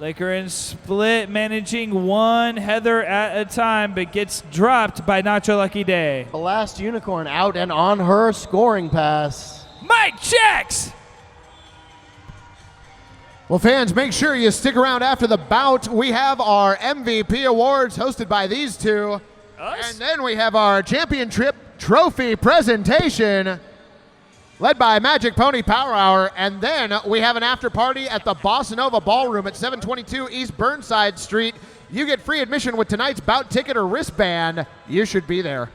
Liquor and Split managing one Heather at a time, but gets dropped by Nacho Lucky Day.
The last unicorn out and on her scoring pass.
Mike checks!
Well, fans, make sure you stick around after the bout. We have our MVP awards hosted by these two.
Us?
And then we have our championship trophy presentation led by Magic Pony Power Hour. And then we have an after party at the Bossa Nova Ballroom at 722 East Burnside Street. You get free admission with tonight's bout ticket or wristband. You should be there.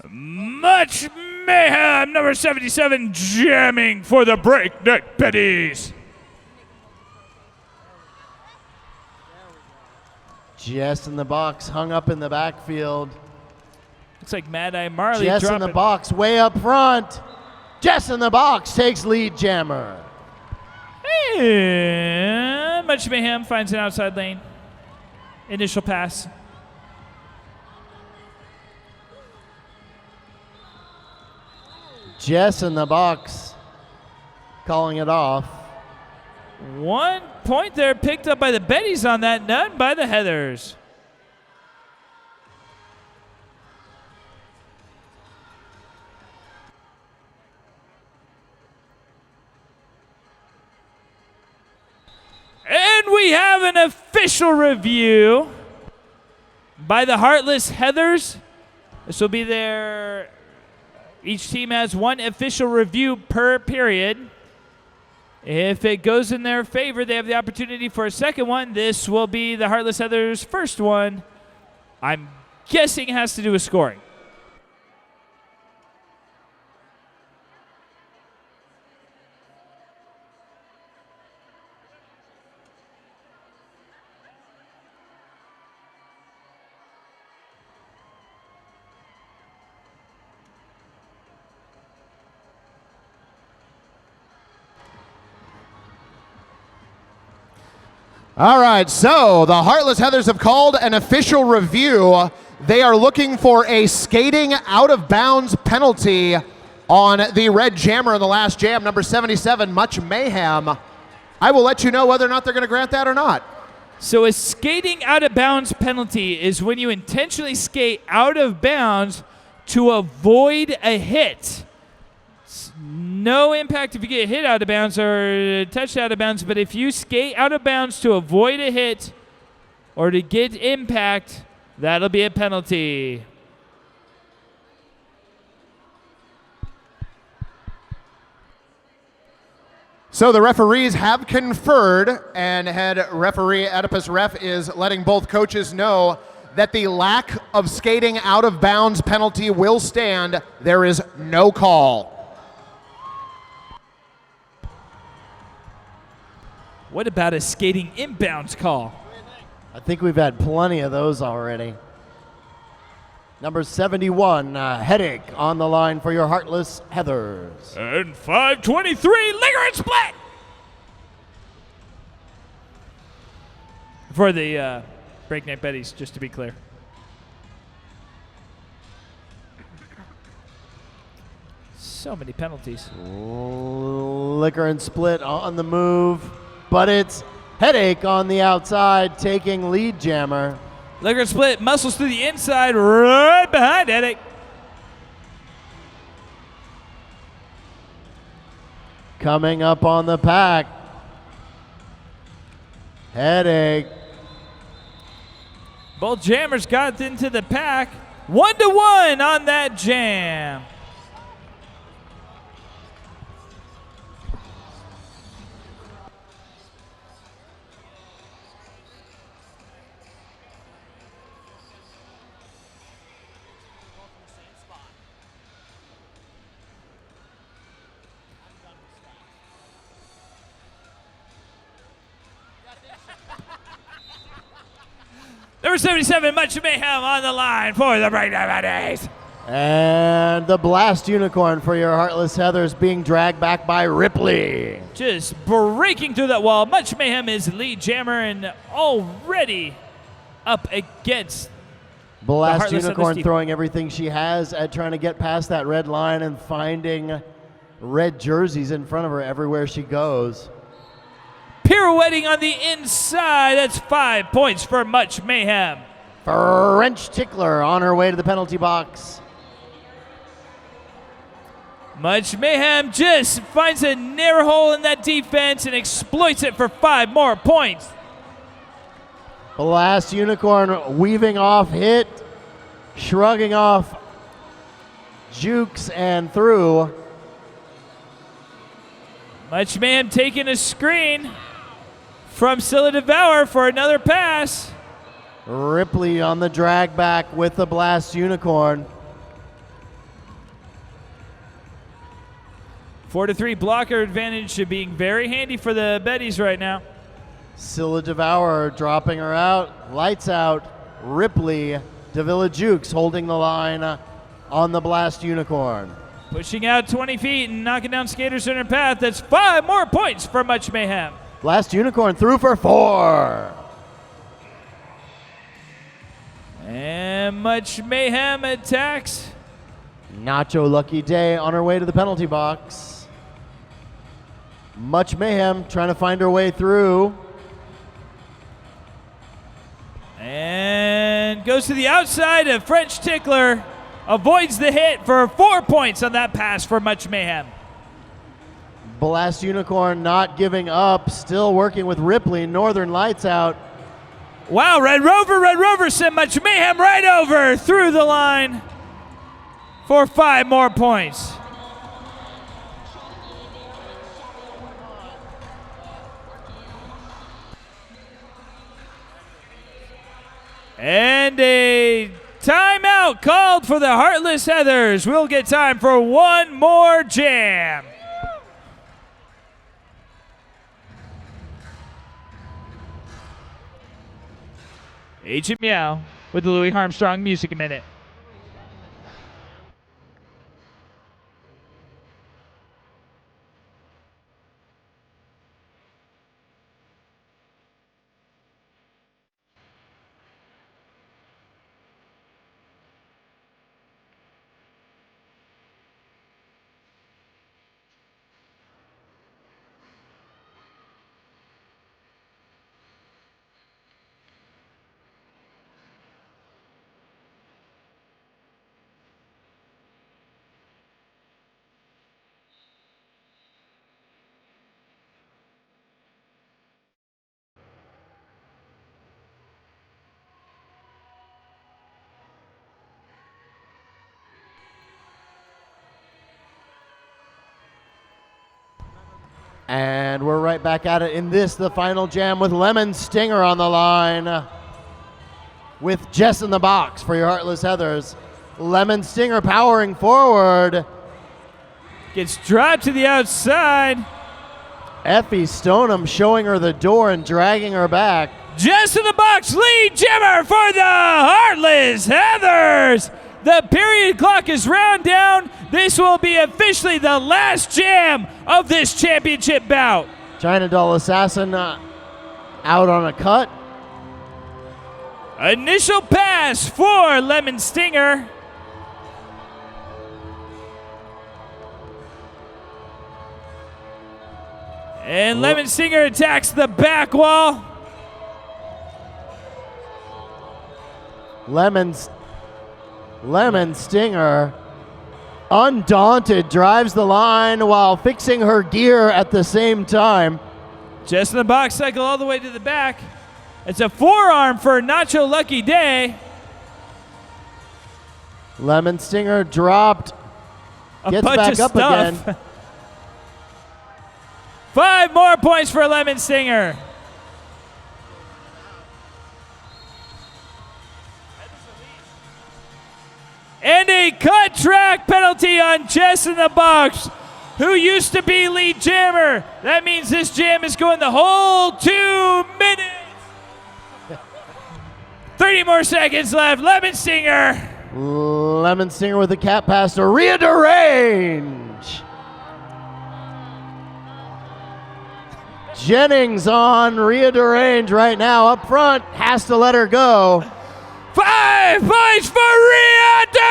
Much Mayhem, number 77, jamming for the Breakneck Betties.
Jess in the box, hung up in the backfield.
Looks like Mad Eye Marley
Jess in
dropping.
the box, way up front. Jess in the box takes lead jammer.
And Much Mayhem finds an outside lane. Initial pass.
Jess in the box, calling it off.
1 point there picked up by the Betties on that, none by the Heathers. And we have an official review by the Heartless Heathers. This will be their... Each team has one official review per period. If it goes in their favor, they have the opportunity for a second one. This will be the Heartless Heathers' first one. I'm guessing it has to do with scoring.
All right, so the Heartless Heathers have called an official review. They are looking for a skating out of bounds penalty on the red jammer in the last jam, number 77, Much Mayhem. I will let you know whether or not they're going to grant that or not.
So a skating out of bounds penalty is when you intentionally skate out of bounds to avoid a hit. No impact if you get hit out of bounds or touched out of bounds, but if you skate out of bounds to avoid a hit or to get impact, that'll be a penalty.
So the referees have conferred, and head referee Oedipus Ref is letting both coaches know that the lack of skating out of bounds penalty will stand. There is no call.
What about a skating inbounds call?
I think we've had plenty of those already. Number 71, Headache on the line for your Heartless Heathers.
And 523, Liquor and Split! For the Breakneck Betties, just to be clear. So many penalties.
Liquor and Split on the move, but it's Headache on the outside taking lead jammer.
Liquor and Split muscles through the inside, right behind Headache.
Coming up on the pack, Headache.
Both jammers got into the pack. 1-1 on that jam. Number 77, Much Mayhem on the line for the Breakneck Betties.
And the Blast Unicorn for your Heartless Heathers being dragged back by Ripley.
Just breaking through that wall. Much Mayhem is lead jammer and already up against
Blast
Heartless
Unicorn
Heathers
throwing everything she has at trying to get past that red line and finding red jerseys in front of her everywhere she goes.
Pirouetting on the inside. That's 5 points for Much Mayhem.
French Tickler on her way to the penalty box.
Much Mayhem just finds a narrow hole in that defense and exploits it for 5 more points.
Blast Unicorn weaving off hit, shrugging off jukes and through.
Much Mayhem taking a screen from Scylla Devour for another pass.
Ripley on the drag back with the Blast Unicorn.
4-3 blocker advantage being very handy for the Betties right now.
Scylla Devourer dropping her out. Lights out. Ripley, Davila Jukes holding the line on the Blast Unicorn.
Pushing out 20 feet and knocking down skaters in her path. That's 5 more points for Much Mayhem.
Blast Unicorn through for 4.
And Much Mayhem attacks.
Nacho Lucky Day on her way to the penalty box. Much Mayhem trying to find her way through.
And goes to the outside. A French Tickler avoids the hit for 4 points on that pass for Much Mayhem.
Blast Unicorn not giving up, still working with Ripley. Northern Lights out.
Wow, Red Rover sent Much Mayhem right over through the line for 5 more points. And a timeout called for the Heartless Heathers. We'll get time for one more jam. H and Meow with the Louis Armstrong Music Minute.
And we're right back at it in this, the final jam, with Lemon Stinger on the line. With Jess in the box for your Heartless Heathers. Lemon Stinger powering forward.
Gets dropped to the outside.
Effie Stoneham showing her the door and dragging her back.
Jess in the box, lead jammer for the Heartless Heathers. The period clock is round down. This will be officially the last jam of this championship bout.
China Doll Assassin out on a cut.
Initial pass for Lemon Stinger. And Lemon Stinger attacks the back wall.
Lemon Stinger, undaunted, drives the line while fixing her gear at the same time.
Just in the box cycle all the way to the back. It's a forearm for Nacho Lucky Day.
Lemon Stinger dropped, gets back up again.
5 more points for Lemon Stinger. And a cut track penalty on Jess in the box, who used to be lead jammer. That means this jam is going the whole 2 minutes. 30 more seconds left. Lemon Stinger.
Lemon Stinger with the cat pass to Rhea DeRange. Jennings on Rhea DeRange right now up front, has to let her go.
5 points for Rhea DeRange.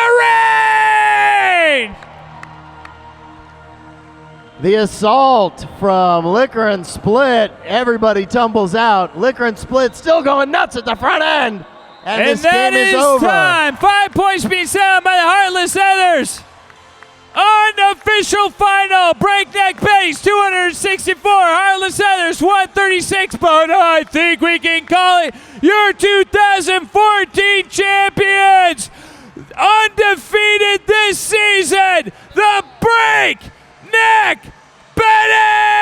The assault from Liquor and Split. Everybody tumbles out. Liquor and Split still going nuts at the front end. And this
that
game is over.
Time. 5 points being set up by the Heartless Heathers. Unofficial final. Breakneck Betties 264. Heartless Heathers 136. But I think we can call it your 2014 champions. Undefeated this season. The Breakneck Betties!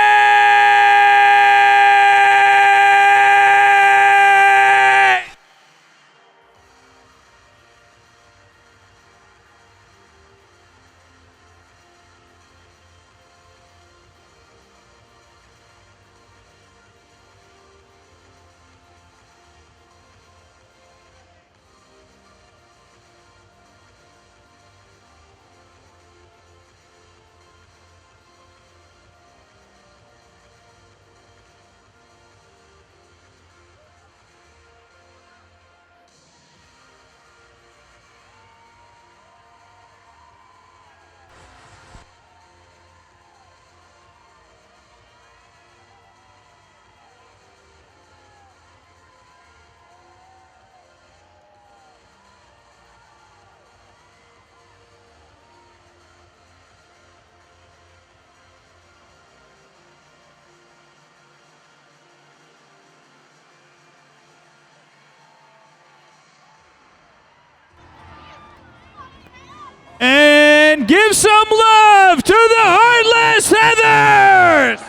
And give some love to the Heartless Heathers!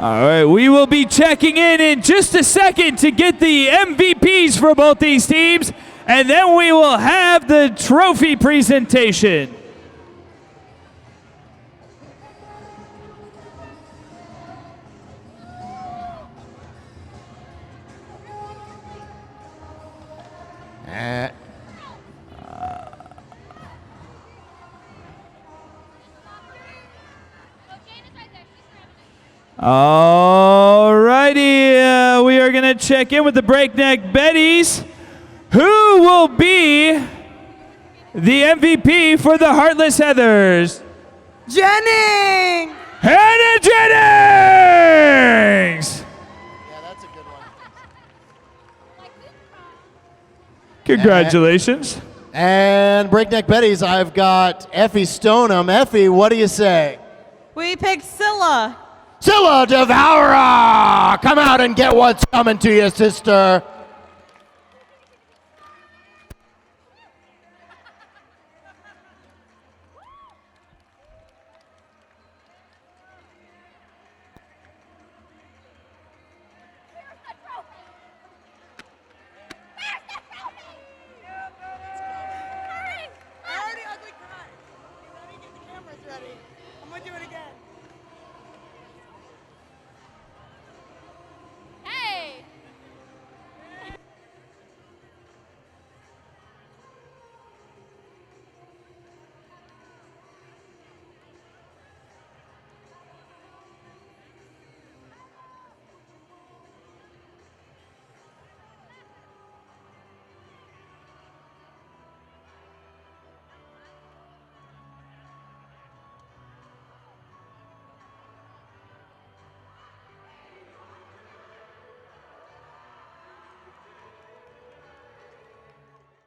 All right, we will be checking in just a second to get the MVPs for both these teams, and then we will have the trophy presentation. All righty, we are going to check in with the Breakneck Betties. Who will be the MVP for the Heartless Heathers?
Jennings!
Hannah Jennings!
Yeah, that's a good one.
Congratulations.
And Breakneck Betties, I've got Effie Stoneham. Effie, what do you say?
We picked Scylla.
Scylla Devourer! Come out and get what's coming to you, sister.
I already ugly cried. Let me get the cameras ready. I'm gonna do it again.